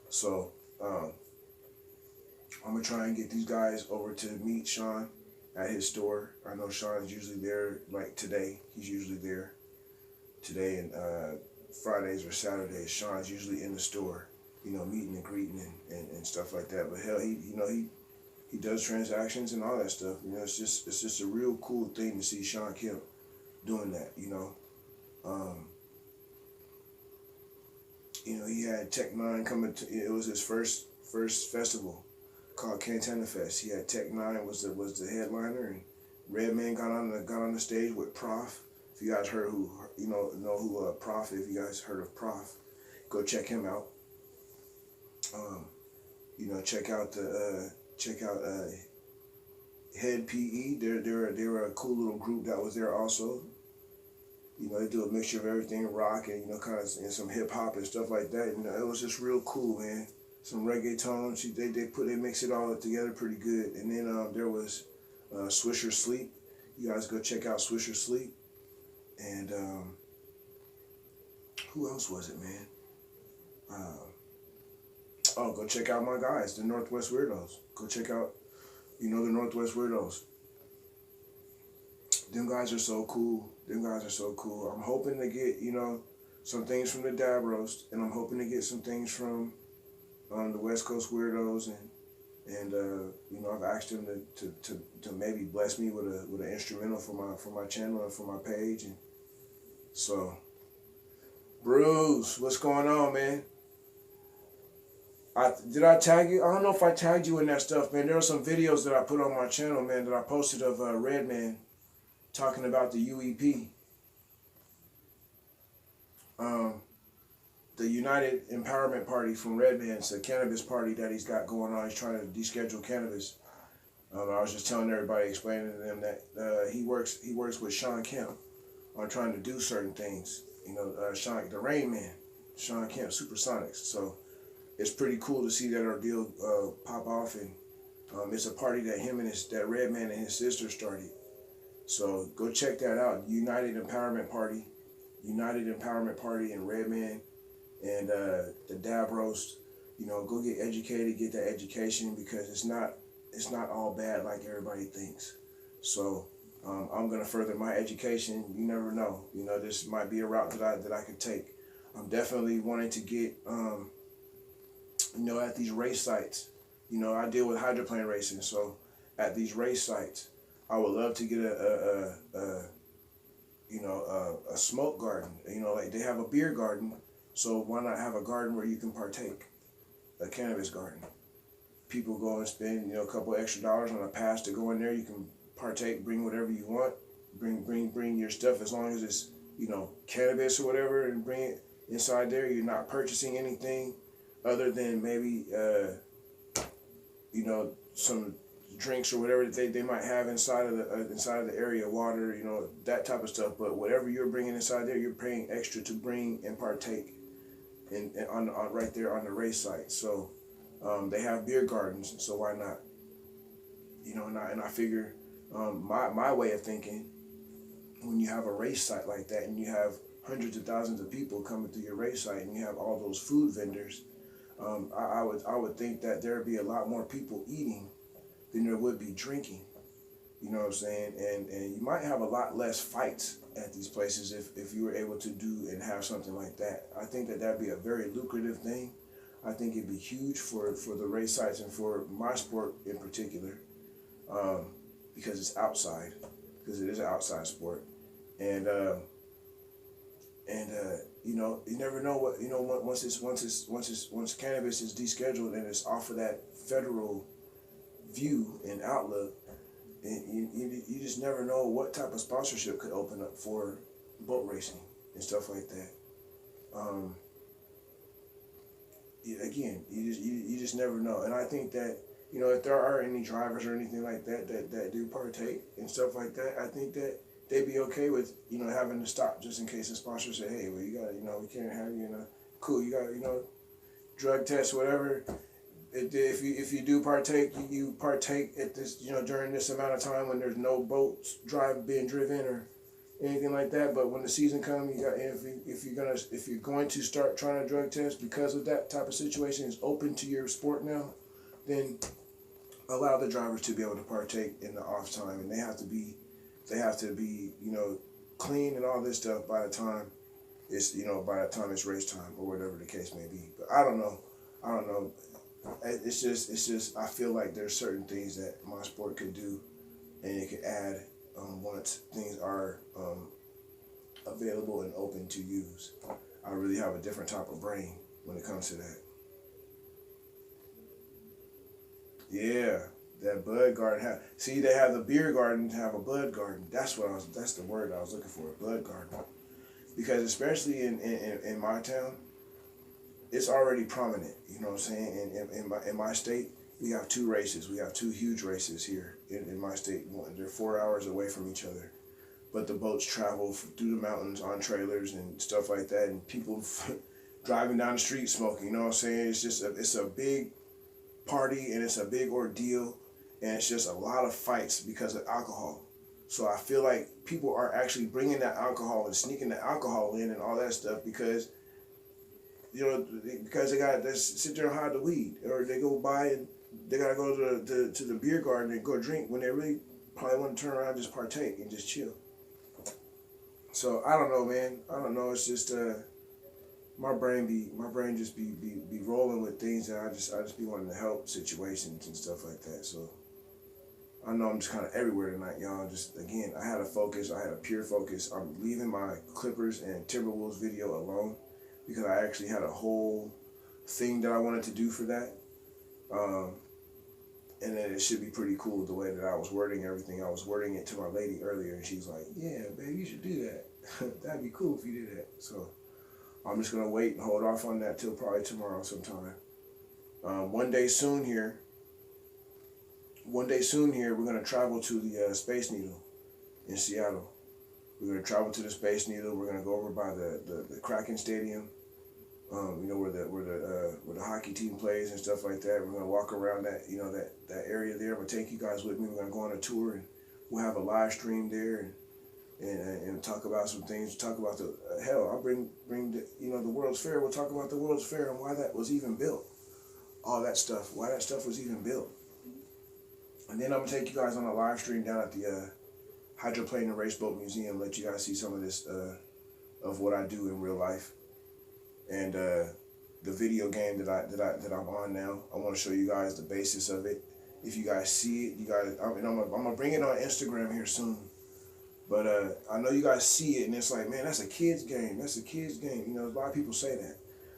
So I'm gonna try and get these guys over to meet Sean at his store. I know Sean's usually there, like today. He's usually there today, and Fridays or Saturdays, Sean's usually in the store, you know, meeting and greeting and stuff like that. But hell, he does transactions and all that stuff. You know, it's just a real cool thing to see Sean Kemp doing that. You know, he had Tech Nine coming to. It was his first festival called Cantana Fest. He had Tech Nine was the headliner, and Redman got on the stage with Prof. If you guys heard who Prof, if you guys heard of Prof, go check him out. You know, check out Head PE. They're a cool little group that was there also. You know, they do a mixture of everything, rock and, you know, kind of, and some hip hop and stuff like that. You know, it was just real cool, man. Some reggaeton. They mix it all together pretty good. And then there was Swisher Sleep. You guys go check out Swisher Sleep. And who else was it, man? Go check out my guys, the Northwest Weirdos. Go check out, you know, the Northwest Weirdos. Them guys are so cool. I'm hoping to get, you know, some things from the Dab Roast, and I'm hoping to get some things from the West Coast Weirdos, and you know, I've asked them to maybe bless me with an instrumental for my channel and for my page. And so, Bruce, what's going on, man? Did I tag you? I don't know if I tagged you in that stuff, man. There were some videos that I put on my channel, man, that I posted of Redman talking about the UEP. The United Empowerment Party from Redman's a cannabis party that he's got going on. He's trying to deschedule cannabis. I was just telling everybody, explaining to them that he works with Sean Kemp on trying to do certain things. You know, Sean, the Rain Man, Sean Kemp, Supersonics. So it's pretty cool to see that ordeal pop off, and it's a party that him and that Redman and his sister started. So go check that out. United Empowerment Party and Redman and the Dab Roast. You know, go get educated, get that education, because it's not all bad like everybody thinks. So I'm gonna further my education. You never know. You know, this might be a route that I could take. I'm definitely wanting to get you know, at these race sites. You know, I deal with hydroplane racing, so at these race sites, I would love to get a smoke garden. You know, like they have a beer garden, so why not have a garden where you can partake, a cannabis garden? People go and spend, you know, a couple extra dollars on a pass to go in there. You can partake, bring whatever you want, bring your stuff as long as it's, you know, cannabis or whatever, and bring it inside there. You're not purchasing anything other than maybe you know, some drinks or whatever that they might have inside of the area, water, you know, that type of stuff. But whatever you're bringing inside there, you're paying extra to bring and partake on right there on the race site. So they have beer gardens, so why not? You know, and I figure my way of thinking, when you have a race site like that and you have hundreds of thousands of people coming through your race site and you have all those food vendors, I would think that there would be a lot more people eating than there would be drinking. You know what I'm saying? And you might have a lot less fights at these places if you were able to do and have something like that. I think that that'd be a very lucrative thing. I think it'd be huge for the race sites and for my sport in particular, because it's outside, because it is an outside sport. And you know, you never know what, you know, once cannabis is descheduled and it's off of that federal view and outlook, you just never know what type of sponsorship could open up for boat racing and stuff like that. Again, you just never know. And I think that, you know, if there are any drivers or anything like that do partake and stuff like that, I think that they'd be okay with, you know, having to stop just in case the sponsor say, hey, well, you got, you know, we can't have you in a, cool, you got, you know, drug test, whatever. If you do partake, you partake at this, you know, during this amount of time when there's no boats being driven or anything like that. But when the season comes, you got, if you're going to start trying to drug test because of that type of situation is open to your sport now, then allow the drivers to be able to partake in the off time, and they have to be, you know, clean and all this stuff by the time it's race time or whatever the case may be. But I don't know. It's just I feel like there's certain things that my sport could do, and it could add once things are available and open to use. I really have a different type of brain when it comes to that. Yeah. That bud garden. They have the beer garden to have a bud garden. That's the word I was looking for, a bud garden. Because especially in my town, it's already prominent. You know what I'm saying? In my state, we have two races. We have two huge races here in my state. They're 4 hours away from each other. But the boats travel through the mountains on trailers and stuff like that, and people driving down the street smoking. You know what I'm saying? It's a big party, and it's a big ordeal. And it's just a lot of fights because of alcohol. So I feel like people are actually bringing that alcohol and sneaking the alcohol in and all that stuff because, you know, because they got to sit there and hide the weed, or they go buy and they got to go to the beer garden and go drink when they really probably want to turn around and just partake and just chill. So I don't know, man. I don't know. It's just my brain just be rolling with things that I just be wanting to help situations and stuff like that. So I know I'm just kind of everywhere tonight, y'all. Just, again, I had a focus. I had a pure focus. I'm leaving my Clippers and Timberwolves video alone because I actually had a whole thing that I wanted to do for that. And then it should be pretty cool the way that I was wording everything. I was wording it to my lady earlier, and she's like, yeah, babe, you should do that. That'd be cool if you did that. So I'm just going to wait and hold off on that till probably tomorrow sometime. One day soon here, we're going to travel to the Space Needle in Seattle. We're gonna travel to the Space Needle. We're gonna go over by the Kraken Stadium. You know, where the hockey team plays and stuff like that. We're gonna walk around that, you know, that area there. I'm gonna take you guys with me. We're gonna go on a tour, and we'll have a live stream there, and talk about some things. Talk about the hell. I'll bring the, you know, the World's Fair. We'll talk about the World's Fair and why that was even built. All that stuff. Why that stuff was even built. And then I'm gonna take you guys on a live stream down at the Hydroplane and Raceboat Museum. Let you guys see some of this of what I do in real life. And the video game that I'm on now, I want to show you guys the basis of it. If you guys see it, you guys, I'm gonna bring it on Instagram here soon. But I know you guys see it, and it's like, man, that's a kid's game. That's a kid's game. You know, a lot of people say that,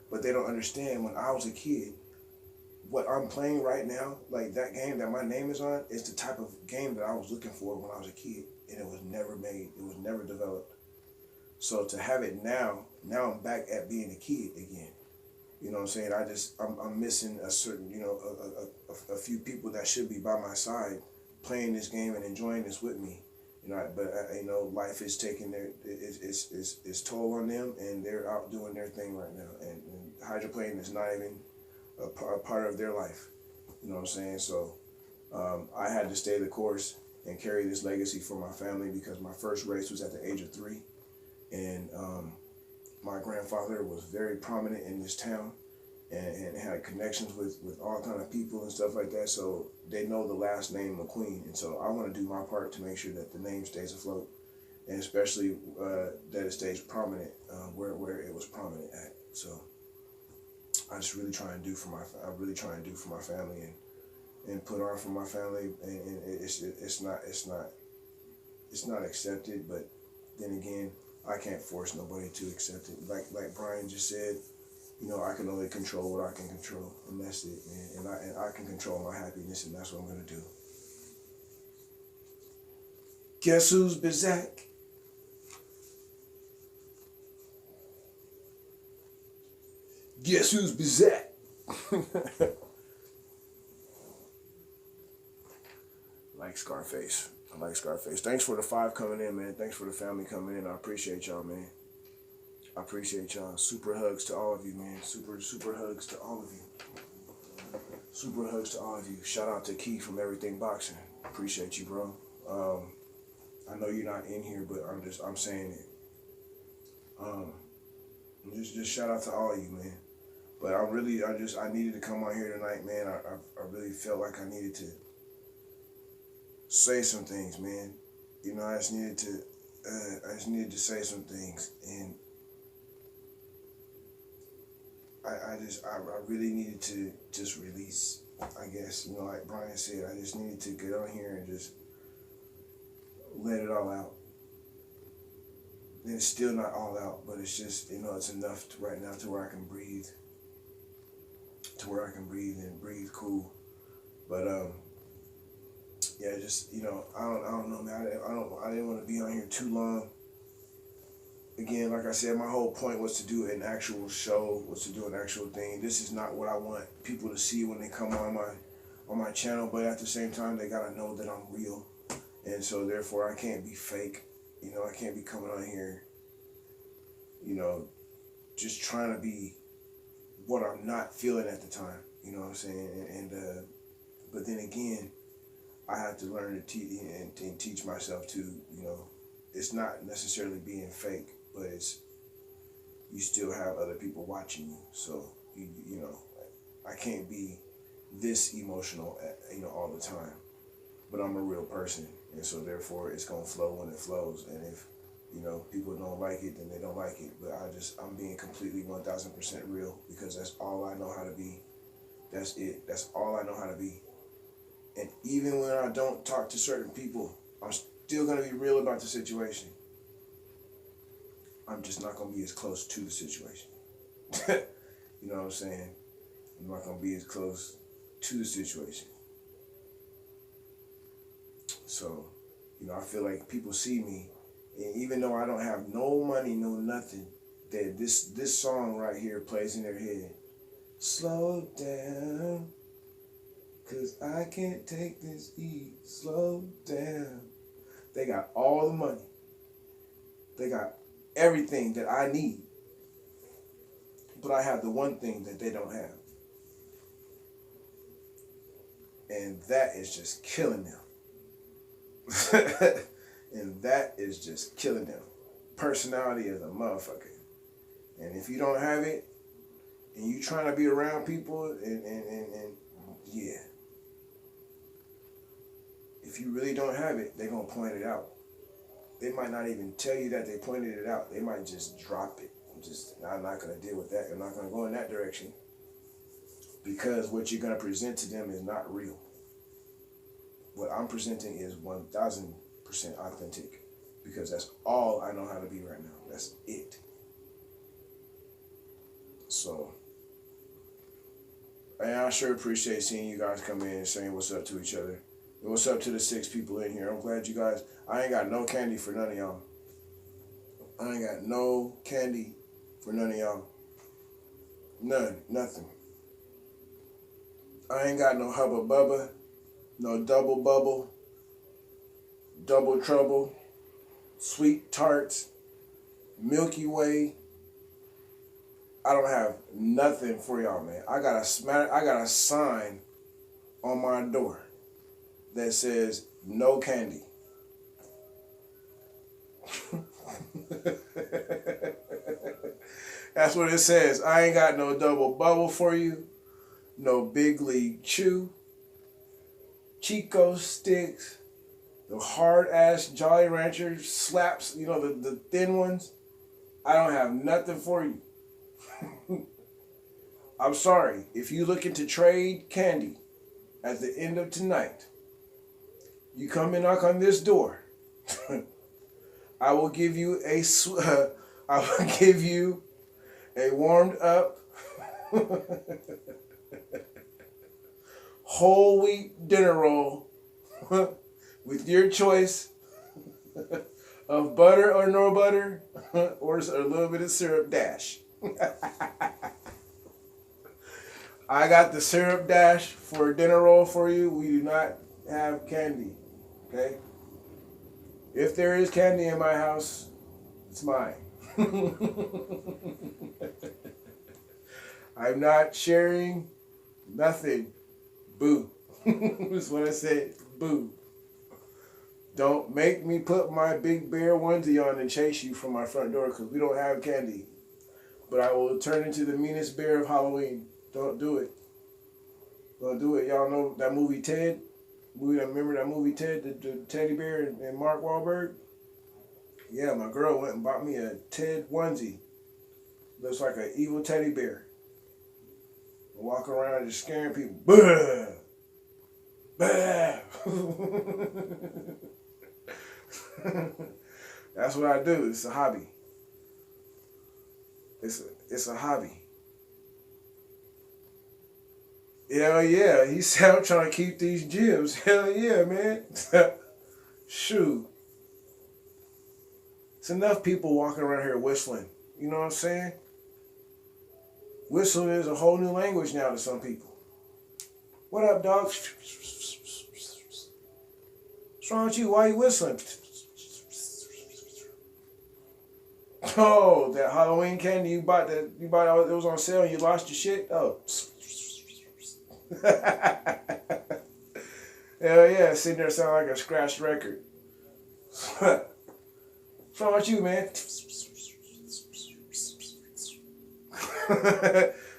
but they don't understand. When I was a kid, what I'm playing right now, like that game that my name is on, is the type of game that I was looking for when I was a kid, and it was never made. It was never developed. So to have it now I'm back at being a kid again. You know what I'm saying? I'm missing a certain, you know, a few people that should be by my side playing this game and enjoying this with me. You know, but you know, life is taking it's toll on them, and they're out doing their thing right now. And hydroplane is not even a part of their life. You know what I'm saying? So I had to stay the course and carry this legacy for my family, because my first race was at the age of 3. And my grandfather was very prominent in this town, and had connections with all kind of people and stuff like that. So they know the last name McQueen. And so I want to do my part to make sure that the name stays afloat, and especially that it stays prominent where it was prominent at. So I just really try and do for my family, and put on for my family. And it's not accepted, but then again, I can't force nobody to accept it. Like Brian just said, you know, I can only control what I can control, and that's it, man. And I can control my happiness, and that's what I'm gonna do. Guess who's Bizak? Guess who's Bizak? Like Scarface. I like Scarface. Thanks for the 5 coming in, man. Thanks for the family coming in. I appreciate y'all, man. I appreciate y'all. Super hugs to all of you, man. Super hugs to all of you. Super hugs to all of you. Shout out to Key from Everything Boxing. Appreciate you, bro. I know you're not in here, but I'm saying it. Just shout out to all of you, man. But I needed to come on here tonight, man. I really felt like I needed to say some things, man. You know, I just needed to say some things, and I really needed to just release, I guess, you know, like Brian said, I just needed to get on here and just let it all out. And it's still not all out, but it's just, you know, it's enough right now to where I can breathe. And breathe cool. But yeah, just, you know, I don't know, man. I didn't want to be on here too long. Again, like I said, my whole point was to do an actual show, was to do an actual thing. This is not what I want people to see when they come on my channel, but at the same time, they gotta know that I'm real. And so therefore I can't be fake. You know, I can't be coming on here, you know, just trying to be what I'm not feeling at the time. You know what I'm saying? And but then again, I have to learn to teach myself to, you know, it's not necessarily being fake, but it's, you still have other people watching you. So, you know, I can't be this emotional, you know, all the time. But I'm a real person, and so therefore it's going to flow when it flows. And if, you know, people don't like it, then they don't like it. But I'm being completely 1000% real, because that's all I know how to be. That's it. That's all I know how to be. And even when I don't talk to certain people, I'm still going to be real about the situation. I'm just not going to be as close to the situation. You know what I'm saying? I'm not going to be as close to the situation. So, you know, I feel like people see me, and even though I don't have no money, no nothing, that this song right here plays in their head. Slow down, 'cause I can't take this heat. Slow down. They got all the money. They got everything that I need. But I have the one thing that they don't have. And that is just killing them. And that is just killing them. Personality is a motherfucker. And if you don't have it, and you trying to be around people, and yeah. If you really don't have it, they're going to point it out. They might not even tell you that they pointed it out. They might just drop it. I'm not going to deal with that. I'm not going to go in that direction. Because what you're going to present to them is not real. What I'm presenting is 1,000% authentic. Because that's all I know how to be right now. That's it. So, and I sure appreciate seeing you guys come in and saying what's up to each other. And what's up to the 6 people in here. I'm glad you guys, I ain't got no candy for none of y'all. I ain't got no candy for none of y'all. None. Nothing. I ain't got no Hubba Bubba, no Double Bubble, Double Trouble, Sweet Tarts, Milky Way. I don't have nothing for y'all, man. I got a sign on my door that says no candy. That's what it says. I ain't got no Double Bubble for you, no Big League Chew, Chico Sticks, the hard ass Jolly Rancher slaps, you know, the thin ones. I don't have nothing for you. I'm sorry. If you looking to trade candy at the end of tonight, you come and knock on this door. I will give you a warmed up whole wheat dinner roll with your choice of butter or no butter or a little bit of syrup dash. I got the syrup dash for a dinner roll for you. We do not have candy, okay? If there is candy in my house, it's mine. I'm not sharing nothing. Boo. That's what I said. Boo. Don't make me put my big bear onesie on and chase you from my front door because we don't have candy. But I will turn into the meanest bear of Halloween. Don't do it. Don't do it. Y'all know that movie Ted? Remember that movie Ted, the teddy bear and Mark Wahlberg? Yeah, my girl went and bought me a Ted onesie. Looks like an evil teddy bear. Walk around just scaring people. Bah! Bah! That's what I do. It's a hobby. It's a hobby. Hell yeah. He said, I'm trying to keep these gems. Hell yeah, man. Shoot. It's enough people walking around here whistling. You know what I'm saying? Whistling is a whole new language now to some people. What up, dog? What's wrong with you? Why are you whistling? Oh, that Halloween candy you bought it was on sale and you lost your shit? Oh. Hell yeah, sitting there sounding like a scratched record. What's wrong with you, man?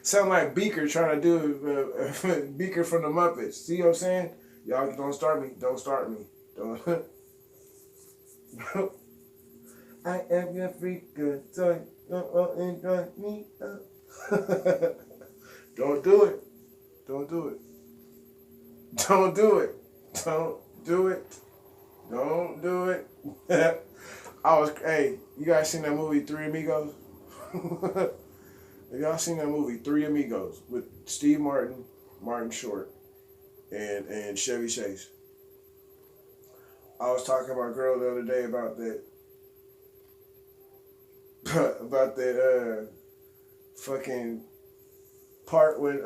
Sound like Beaker trying to do Beaker from the Muppets. See what I'm saying? Y'all don't start me. Don't start me. Don't. I am your freak good toy. Don't enjoy me. Don't do it. Don't do it. Don't do it. Don't do it. Don't do it. Hey, you guys seen that movie Three Amigos? Have y'all seen that movie Three Amigos with Steve Martin, Martin Short, and Chevy Chase? I was talking to my girl the other day about that about that fucking part when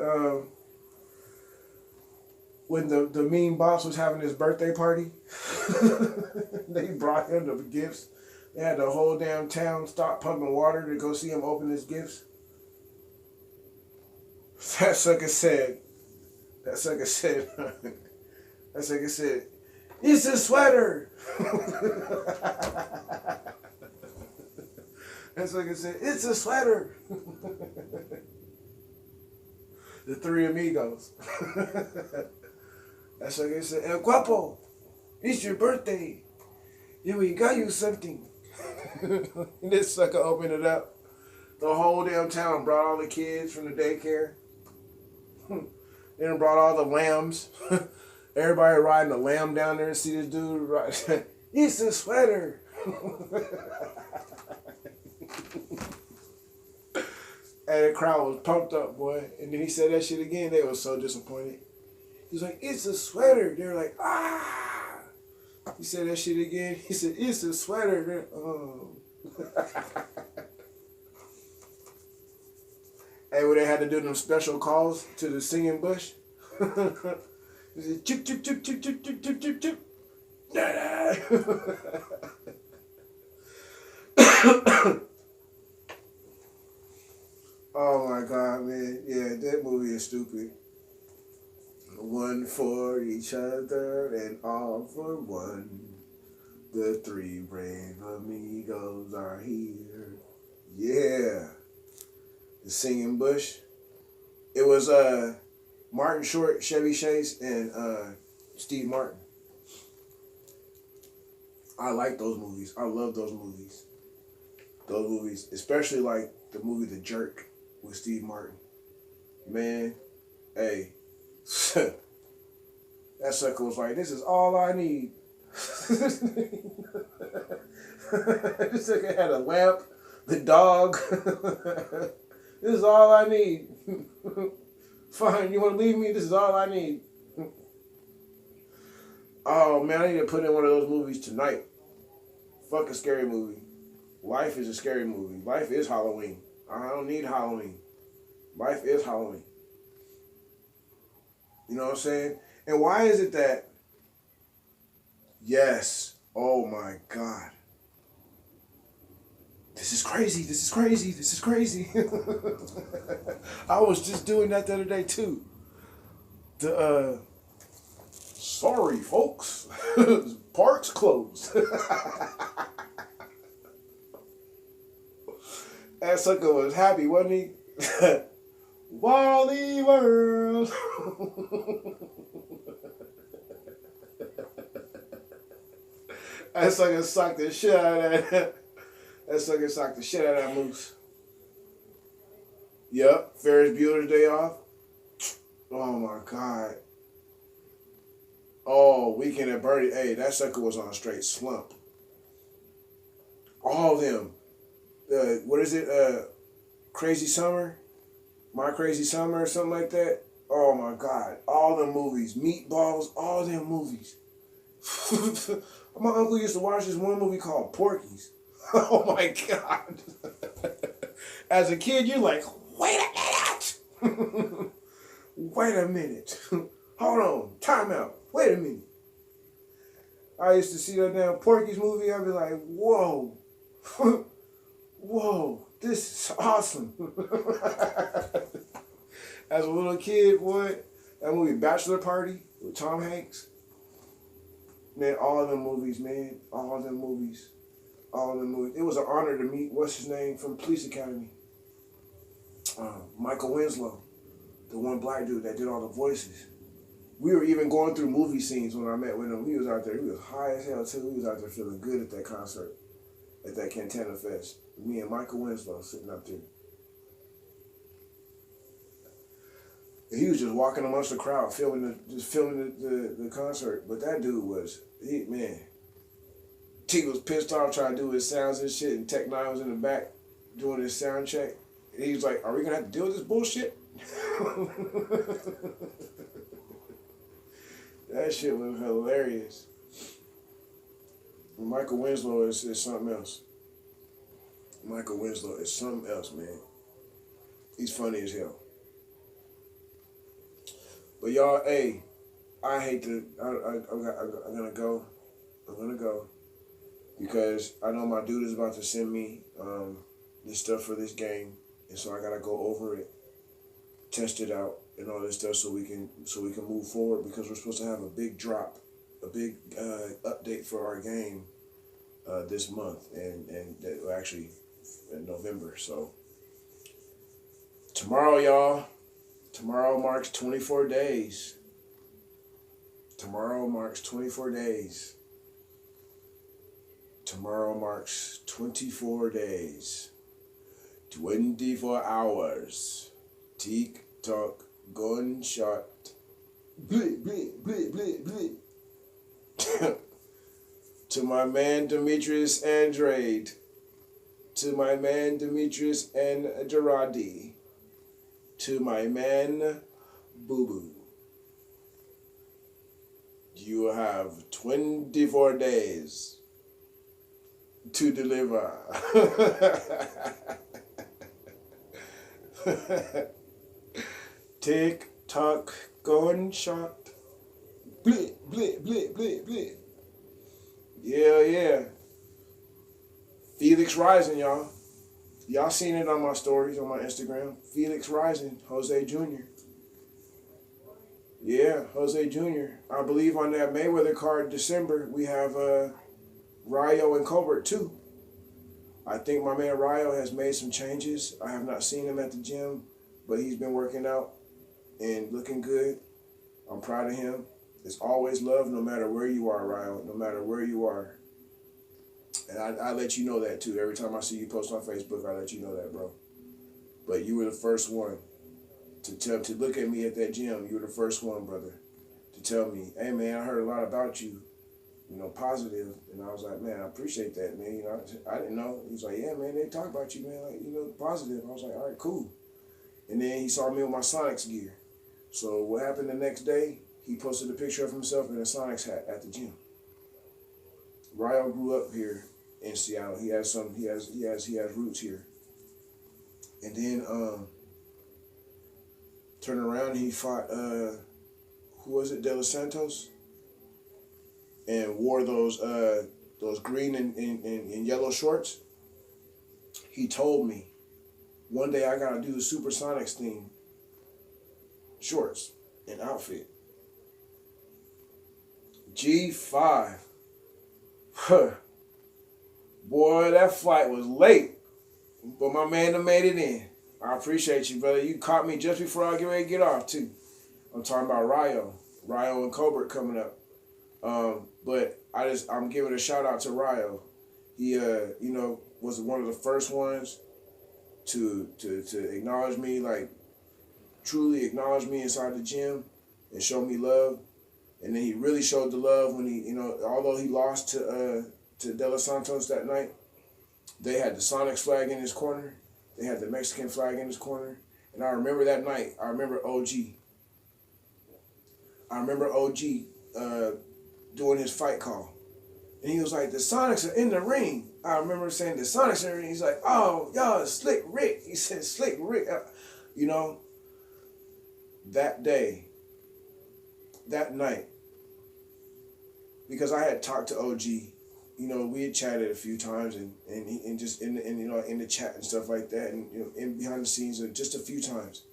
the mean boss was having his birthday party. They brought him the gifts. They had the whole damn town stop pumping water to go see him open his gifts. That sucker said, that sucker said, that sucker said, it's a sweater. That sucker said, it's a sweater. The Three Amigos. That sucker said, El Guapo, it's your birthday. Yeah, we got you something. And this sucker opened it up. The whole damn town brought all the kids from the daycare. Then brought all the lambs. Everybody riding a lamb down there and see this dude ride. It's a sweater. And the crowd was pumped up, boy. And then he said that shit again. They were so disappointed. He was like, it's a sweater. They were like, ah. He said that shit again. He said, it's a sweater. Hey, when they had to do them special calls to the singing bush. He said, chip, chip, chip, chip, chip, chip, chip, chip, chip. Oh my God, man. Yeah, that movie is stupid. One for each other and all for one. The three brave amigos are here. Yeah. The singing bush. It was Martin Short, Chevy Chase, and Steve Martin. I like those movies. I love those movies. Those movies, especially like the movie The Jerk with Steve Martin. Man, hey, that sucker was like, this is all I need. This sucker had a lamp, the dog. This is all I need. Fine, you want to leave me? This is all I need. Oh man, I need to put in one of those movies tonight. Fuck a scary movie. Life is a scary movie. Life is Halloween. I don't need Halloween. Life is Halloween. You know what I'm saying? And why is it that, yes, oh my God. This is crazy, this is crazy, this is crazy. I was just doing that the other day too. Sorry folks, park's closed. That sucker was happy, wasn't he? Wally World. That sucker sucked the shit out of that. That sucker sucked the shit out of that moose. Yep, Ferris Bueller's Day Off. Oh my God. Oh, Weekend at Bernie. Hey, that sucker was on a straight slump. All of them. What is it? Crazy Summer? My Crazy Summer or something like that? Oh my God. All them movies. Meatballs, all them movies. My uncle used to watch this one movie called Porky's. Oh my God. As a kid, you're like, wait a minute. Wait a minute. Hold on. Time out. Wait a minute. I used to see that damn Porky's movie. I'd be like, whoa. Whoa. This is awesome. As a little kid, boy, that movie Bachelor Party with Tom Hanks. Man, all of them movies, man. All of them movies. All of them movies. It was an honor to meet, what's his name, from Police Academy. Michael Winslow. The one black dude that did all the voices. We were even going through movie scenes when I met with him. He was out there. He was high as hell, too. He was out there feeling good at that concert. At that Cantana Fest. Me and Michael Winslow sitting up there. And he was just walking amongst the crowd, filming the concert. But that dude was, man. T was pissed off trying to do his sounds and shit, and Tech Nine was in the back doing his sound check. And he was like, are we going to have to deal with this bullshit? That shit was hilarious. Michael Winslow is something else. Michael Winslow is something else, man. He's funny as hell. But y'all, hey, I hate to. I'm gonna go. I'm gonna go. because I know my dude is about to send me this stuff for this game, and so I gotta go over it, test it out, and all this stuff so we can move forward, because we're supposed to have a big drop, a big update for our game this month, and actually in November. So tomorrow, y'all. Tomorrow marks 24 days. Tomorrow marks 24 days. Tomorrow marks 24 days. 24 hours. Tick tock, gunshot. Bleep, bleep, bleep, bleep, bleep. To my man Demetrius Andrade. To my man Demetrius Andrade. To my man Boo Boo. You have 24 days to deliver. Tick tock, gunshot. Bleep, bleep, bleep, bleep, bleep. Yeah. Felix Rising, y'all. Y'all seen it on my stories on my Instagram. Felix Rising, Jose Jr. Yeah, Jose Jr. I believe on that Mayweather card December, we have Rayo and Colbert too. I think my man Rayo has made some changes. I have not seen him at the gym, but he's been working out and looking good. I'm proud of him. It's always love no matter where you are, Rayo, no matter where you are. And I let you know that too. Every time I see you post on Facebook, I let you know that, bro. But you were the first one to look at me at that gym. You were the first one, brother, to tell me, hey, man, I heard a lot about you, positive. And I was like, man, I appreciate that, man. I didn't know. He was like, yeah, man, they talk about you, man, like, positive. I was like, all right, cool. And then he saw me with my Sonics gear. So what happened the next day, he posted a picture of himself in a Sonics hat at the gym. Rayo grew up here in Seattle. He has roots here. And then turned around and he fought who was it, De Los Santos? And wore those green and yellow shorts. He told me, one day I gotta do the Supersonics theme shorts and outfit. G5. Huh. Boy, that flight was late. But my man done made it in. I appreciate you, brother. You caught me just before I get ready to get off, too. I'm talking about Rayo and Colbert coming up. But I'm giving a shout out to Rayo. He, was one of the first ones to acknowledge me, like truly acknowledge me inside the gym and show me love. And then he really showed the love when he, although he lost to De Los Santos that night, they had the Sonics flag in his corner. They had the Mexican flag in his corner. And I remember that night, I remember OG doing his fight call. And he was like, the Sonics are in the ring. I remember saying, the Sonics are in the ring. He's like, oh, y'all, Slick Rick. He said, Slick Rick. That day, that night, because I had talked to OG, we had chatted a few times and just in the chat and stuff like that, and in behind the scenes just a few times.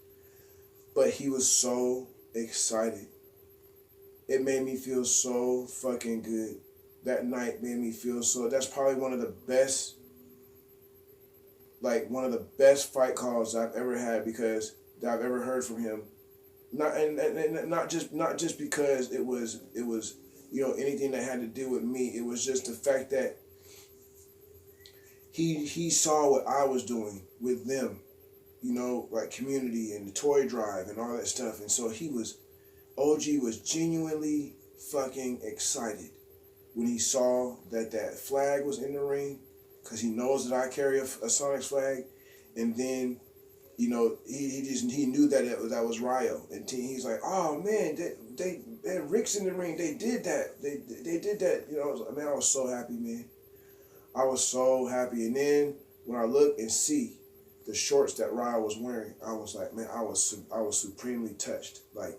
But he was so excited. It made me feel so fucking good. That night made me feel so. That's probably one of the best fight calls I've ever had, because that I've ever heard from him. Not just because it was anything that had to do with me. It was just the fact that he saw what I was doing with them, like community and the toy drive and all that stuff. And so OG was genuinely fucking excited when he saw that flag was in the ring, because he knows that I carry a Sonics flag. And then, he knew that was Rayo. And he's like, oh man, they Rick's in the ring. They did that. They did that. I was so happy, man. I was so happy. And then when I look and see the shorts that Rayo was wearing, I was like, man, I was supremely touched. Like,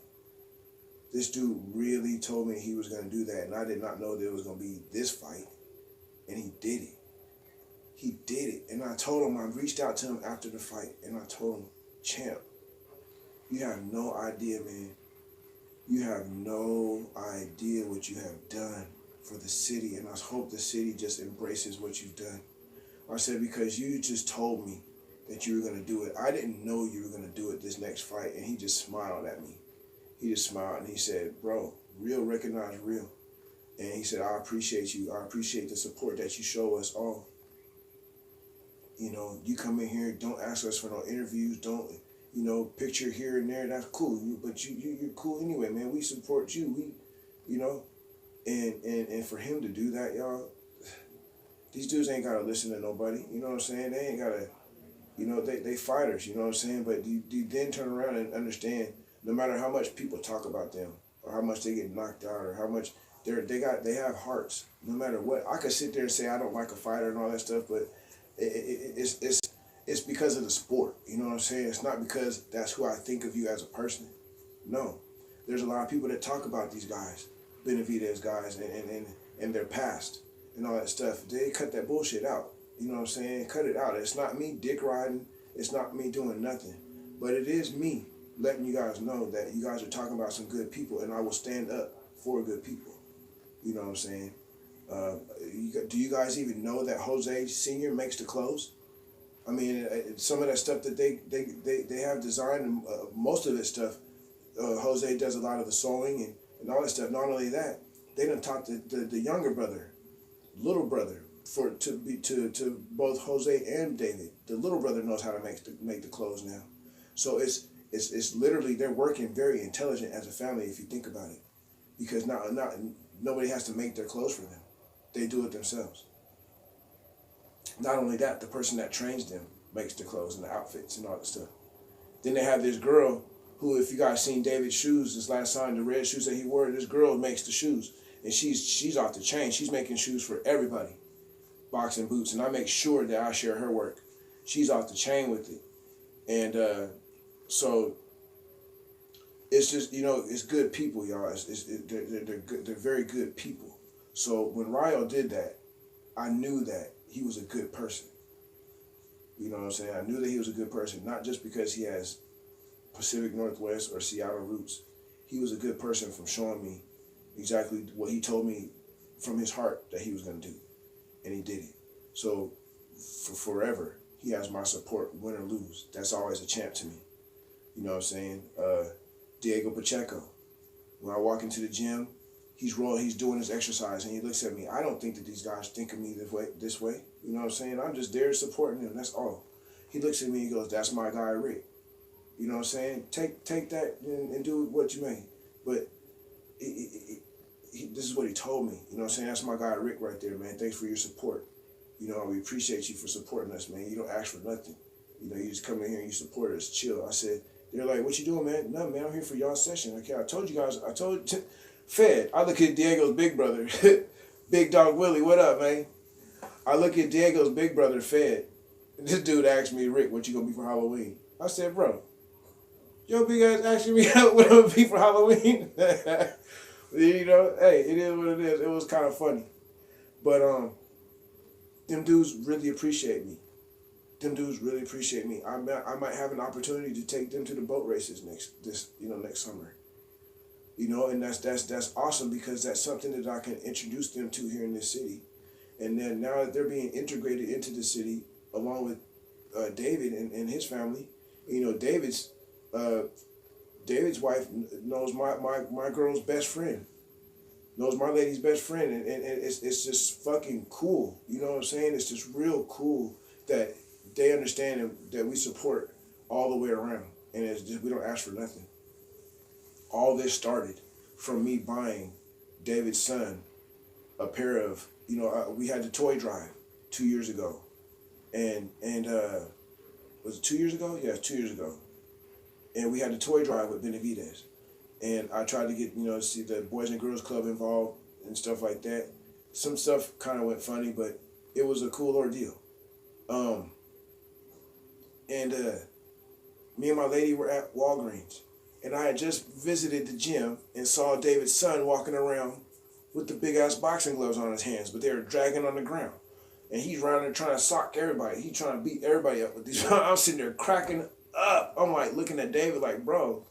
this dude really told me he was going to do that, and I did not know that it was going to be this fight. And he did it. He did it. And I told him, I reached out to him after the fight, and I told him, champ, you have no idea, man. You have no idea what you have done for the city, and I hope the city just embraces what you've done. I said, because you just told me that you were going to do it. I didn't know you were going to do it this next fight, and he just smiled at me. He just smiled, and he said, bro, real recognize real. And he said, I appreciate you. I appreciate the support that you show us all. You know, you come in here, don't ask us for no interviews, don't, you know, picture here and there, that's cool. But you're cool anyway, man. We support you. We, you know, and for him to do that, y'all, these dudes ain't got to listen to nobody. You know what I'm saying? They ain't got to, you know, they fighters, you know what I'm saying? But you then turn around and understand, no matter how much people talk about them, or how much they get knocked out, or how much they have hearts. No matter what, I could sit there and say I don't like a fighter and all that stuff, but it's because of the sport. You know what I'm saying? It's not because that's who I think of you as a person. No, there's a lot of people that talk about these guys, Benavidez guys, and their past and all that stuff. They cut that bullshit out. You know what I'm saying? Cut it out. It's not me dick riding. It's not me doing nothing, but it is me letting you guys know that you guys are talking about some good people, and I will stand up for good people. You know what I'm saying? Do you guys even know that Jose Sr. makes the clothes? I mean, some of that stuff that they have designed, most of it stuff, Jose does a lot of the sewing and all that stuff. Not only that, they done taught the younger brother, little brother, to both Jose and David. The little brother knows how to make the clothes now. So it's literally, they're working very intelligent as a family if you think about it, because nobody has to make their clothes for them. They do it themselves. Not only that, the person that trains them makes the clothes and the outfits and all that stuff. Then they have this girl who, if you guys seen David's shoes this last time, the red shoes that he wore, this girl makes the shoes. And she's off the chain. She's making shoes for everybody. Boxing boots. And I make sure that I share her work. She's off the chain with it. And so it's just, you know, it's good people, y'all. They're good. They're very good people. So when Ryo did that, I knew that he was a good person. You know what I'm saying? I knew that he was a good person, not just because he has Pacific Northwest or Seattle roots. He was a good person from showing me exactly what he told me from his heart that he was going to do. And he did it. So for forever, he has my support, win or lose. That's always a champ to me. You know what I'm saying? Diego Pacheco. When I walk into the gym, he's doing his exercise, and he looks at me. I don't think that these guys think of me this way. You know what I'm saying? I'm just there supporting him. That's all. He looks at me and goes, that's my guy, Rick. You know what I'm saying? Take that and do what you may. But this is what he told me. You know what I'm saying? That's my guy, Rick, right there, man. Thanks for your support. You know, we appreciate you for supporting us, man. You don't ask for nothing. You know, you just come in here and you support us. Chill. I said, they're like, what you doing, man? Nothing, man. I'm here for y'all session. Okay, I told you guys. Fed. I look at Diego's big brother, Big Dog Willie. What up, man? I look at Diego's big brother, Fed. This dude asked me, Rick, what you gonna be for Halloween? I said, bro, your big ass asking me what I'm gonna be for Halloween. You know, hey, it is what it is. It was kind of funny, but them dudes really appreciate me. Them dudes really appreciate me. I might have an opportunity to take them to the boat races next summer. You know, and that's awesome, because that's something that I can introduce them to here in this city. And then now that they're being integrated into the city, along with David and his family, you know, David's wife knows my girl's best friend, knows my lady's best friend, and it's just fucking cool. You know what I'm saying? It's just real cool that they understand that we support all the way around, and it's just, we don't ask for nothing. All this started from me buying David's son a pair of, you know, we had the toy drive 2 years ago. And was it 2 years ago? Yeah, 2 years ago. And we had the toy drive with Benavidez. And I tried to get, you know, see the Boys and Girls Club involved and stuff like that. Some stuff kind of went funny, but it was a cool ordeal. Me and my lady were at Walgreens. And I had just visited the gym and saw David's son walking around with the big ass boxing gloves on his hands, but they were dragging on the ground. And he's running there trying to sock everybody. He's trying to beat everybody up with these. I'm sitting there cracking up. I'm like looking at David like, bro,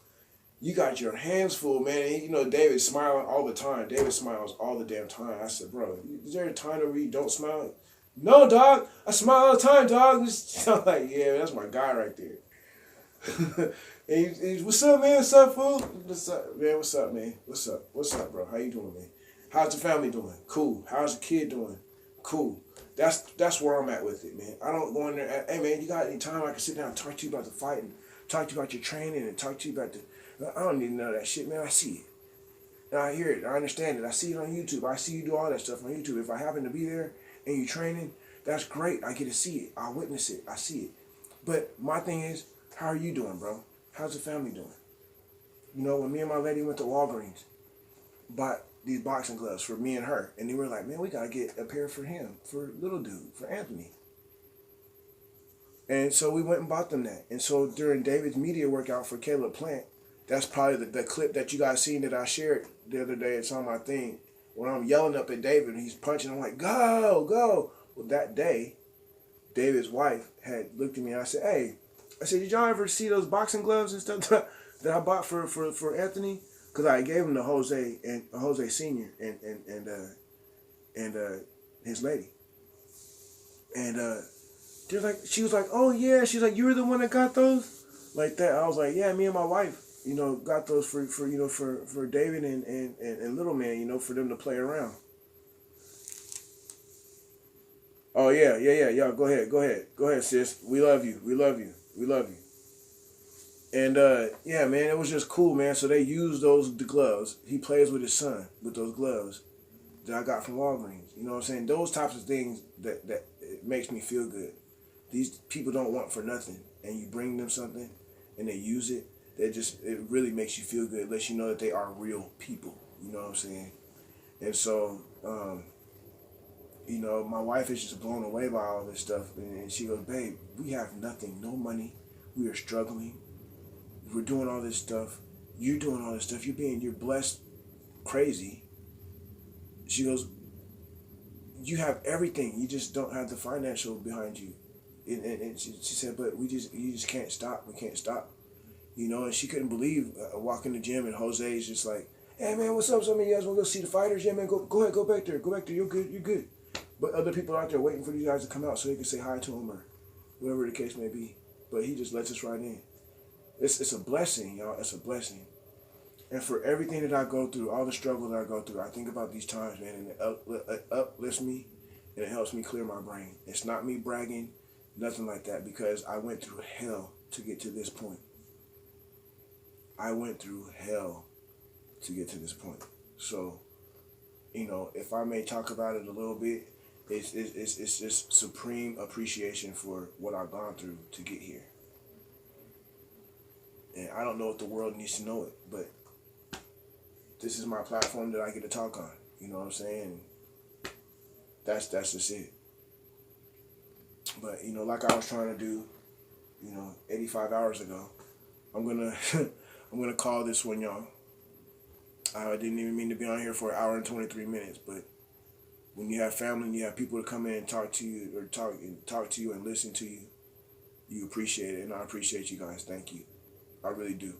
you got your hands full, man. And you know, David's smiling all the time. David smiles all the damn time. I said, bro, is there a time where you don't smile? No, dog. I smile all the time, dog. I'm like, yeah, that's my guy right there. And he's, what's up, man? What's up, fool? What's up, man? What's up, man? What's up? What's up, bro? How you doing, man? How's the family doing? Cool. How's the kid doing? Cool. That's where I'm at with it, man. I don't go in there. Hey, man, you got any time I can sit down and talk to you about the fight and talk to you about your training and talk to you about the. I don't need none of that shit, man. I see it. And I hear it. I understand it. I see it on YouTube. I see you do all that stuff on YouTube. If I happen to be there and you training, that's great. I get to see it. I witness it. I see it. But my thing is, how are you doing, bro? How's the family doing? You know, when me and my lady went to Walgreens, bought these boxing gloves for me and her, and they were like, man, we gotta get a pair for him, for little dude, for Anthony. And so we went and bought them that. And so during David's media workout for Caleb Plant, that's probably the clip that you guys seen that I shared the other day. It's on my thing. When I'm yelling up at David and he's punching, I'm like, go, go. Well, that day, David's wife had looked at me and I said, hey, did y'all ever see those boxing gloves and stuff that I bought for Anthony? Because I gave him to Jose and Jose Senior and his lady. And they're like, she was like, oh yeah, she's like, you were the one that got those, like that. I was like, yeah, me and my wife, you know, got those for you know for David and little man, you know, for them to play around. Oh yeah, go ahead, sis. We love you. And yeah, man, it was just cool, man. So they used the gloves. He plays with his son with those gloves that I got from Walgreens. You know what I'm saying? Those types of things that it makes me feel good. These people don't want for nothing, and you bring them something, and they use it. It really makes you feel good. It lets you know that they are real people. You know what I'm saying? And so, you know, my wife is just blown away by all this stuff, and she goes, babe, we have nothing, no money. We are struggling. We're doing all this stuff. You're doing all this stuff. You're blessed crazy. She goes, you have everything. You just don't have the financial behind you. And she said, but you just can't stop. We can't stop. You know, and she couldn't believe walking the gym and Jose's just like, hey man, what's up? Some of you guys want to go see the fighters? Yeah man, go ahead, go back there. You're good. But other people out there waiting for these guys to come out so they can say hi to them or whatever the case may be. But he just lets us right in. It's a blessing, y'all. It's a blessing. And for everything that I go through, all the struggle that I go through, I think about these times, man, and it uplifts me and it helps me clear my brain. It's not me bragging, nothing like that, because I went through hell to get to this point. I went through hell to get to this point. So, you know, if I may talk about it a little bit, it's just supreme appreciation for what I've gone through to get here. And I don't know if the world needs to know it, but this is my platform that I get to talk on. You know what I'm saying? That's just it. But, you know, like I was trying to do, you know, 85 hours ago, I'm gonna call this one, y'all. I didn't even mean to be on here for 1 hour and 23 minutes, but when you have family and you have people to come in and talk to you or talk to you and listen to you, you appreciate it, and I appreciate you guys. Thank you. I really do.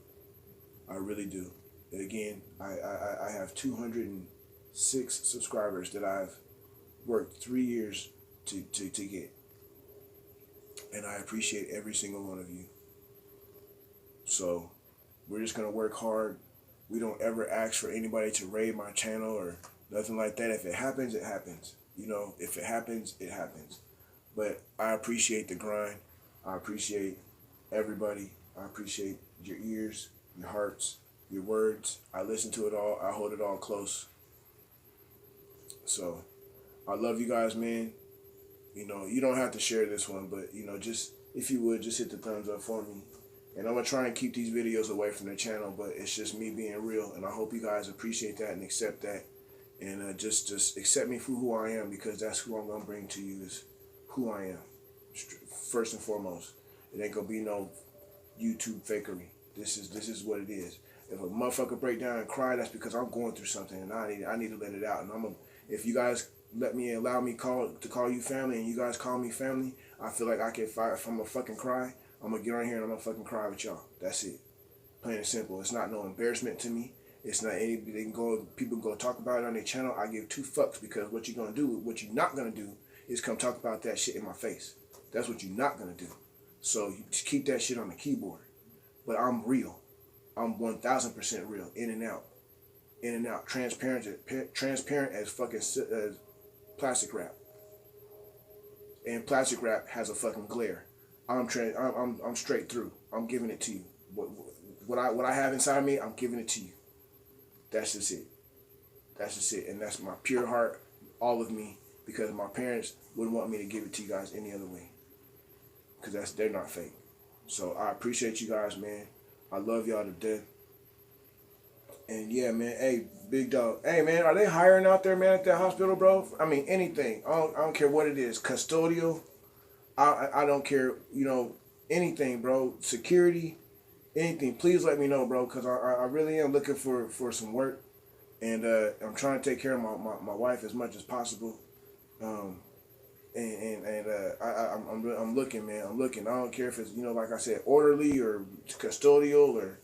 And again, I have 206 subscribers that I've worked 3 years to get. And I appreciate every single one of you. So we're just going to work hard. We don't ever ask for anybody to raid my channel or nothing like that. If it happens, it happens. You know, if it happens, it happens. But I appreciate the grind. I appreciate everybody. I appreciate your ears, your hearts, your words. I listen to it all. I hold it all close. So I love you guys, man. You know, you don't have to share this one, but, you know, just, if you would, just hit the thumbs up for me. And I'm going to try and keep these videos away from the channel, but it's just me being real. And I hope you guys appreciate that and accept that. And just accept me for who I am, because that's who I'm going to bring to you, is who I am. First and foremost. It ain't going to be no YouTube fakery. This is what it is. If a motherfucker break down and cry, that's because I'm going through something and I need to let it out. And if you guys allow me to call you family and you guys call me family, I feel like I can fight. If I'm gonna fucking cry, I'm gonna get on here and I'm gonna fucking cry with y'all. That's it. Plain and simple. It's not no embarrassment to me. It's not anything. People can go talk about it on their channel. I give two fucks because what you're gonna do, what you're not gonna do, is come talk about that shit in my face. That's what you're not gonna do. So you just keep that shit on the keyboard. But I'm real. I'm 1000% real. In and out. Transparent as fucking as plastic wrap. And plastic wrap has a fucking glare. I'm straight through. I'm giving it to you. What I have inside me, I'm giving it to you. That's just it. That's just it. And that's my pure heart, all of me, because my parents wouldn't want me to give it to you guys any other way. Because they're not fake. So I appreciate you guys, man. I love y'all to death. And yeah, man, hey, big dog. Hey, man, are they hiring out there, man, at that hospital, bro? I mean, anything. I don't care what it is. Custodial. I don't care, anything, bro. Security. Anything. Please let me know, bro, because I really am looking for some work. And I'm trying to take care of my wife as much as possible. I'm looking, man. I'm looking. I don't care if it's, like I said, orderly or custodial or,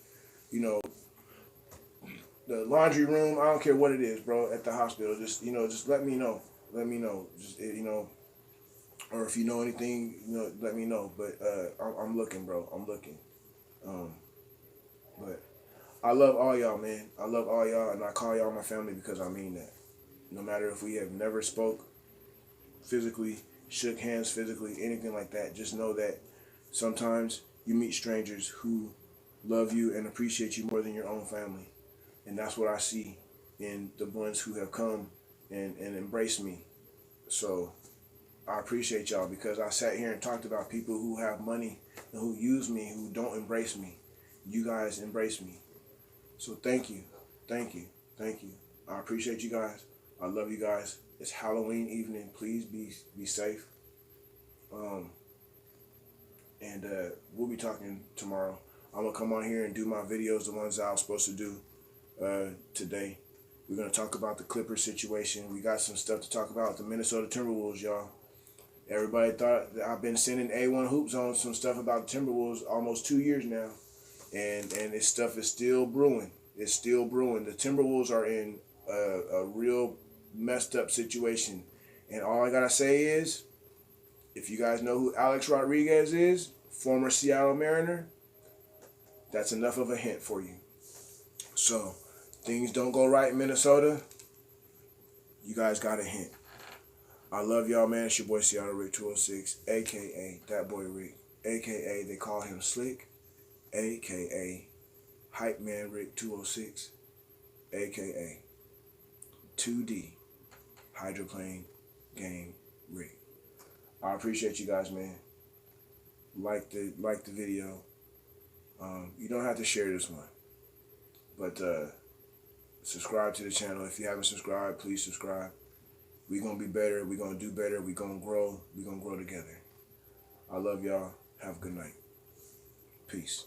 the laundry room. I don't care what it is, bro, at the hospital. Just, just let me know. Let me know. Just, or if you know anything, let me know. But I'm looking, bro. I'm looking. But I love all y'all, man. I love all y'all, and I call y'all my family because I mean that. No matter if we have never spoke physically, shook hands physically, anything like that, just know that sometimes you meet strangers who love you and appreciate you more than your own family. And that's what I see in the ones who have come and embraced me. So I appreciate y'all because I sat here and talked about people who have money and who use me, who don't embrace me. You guys embrace me. So thank you. Thank you. Thank you. I appreciate you guys. I love you guys. It's Halloween evening. Please be safe. And we'll be talking tomorrow. I'm going to come on here and do my videos, the ones that I was supposed to do today. We're going to talk about the Clippers situation. We got some stuff to talk about with the Minnesota Timberwolves, y'all. Everybody thought that I've been sending A1 Hoops on some stuff about the Timberwolves almost 2 years now. And this stuff is still brewing. It's still brewing. The Timberwolves are in a real messed up situation. And all I got to say is, if you guys know who Alex Rodriguez is, former Seattle Mariner, that's enough of a hint for you. So, things don't go right in Minnesota, you guys got a hint. I love y'all, man. It's your boy Seattle Rick 206, a.k.a. That Boy Rick, a.k.a. they call him Slick, a.k.a. Hype Man Rick 206, a.k.a. 2D Hydroplane Game Rick. I appreciate you guys, man. Like the video. You don't have to share this one. But subscribe to the channel. If you haven't subscribed, please subscribe. We're going to be better. We're going to do better. We're going to grow. We're going to grow together. I love y'all. Have a good night. Peace.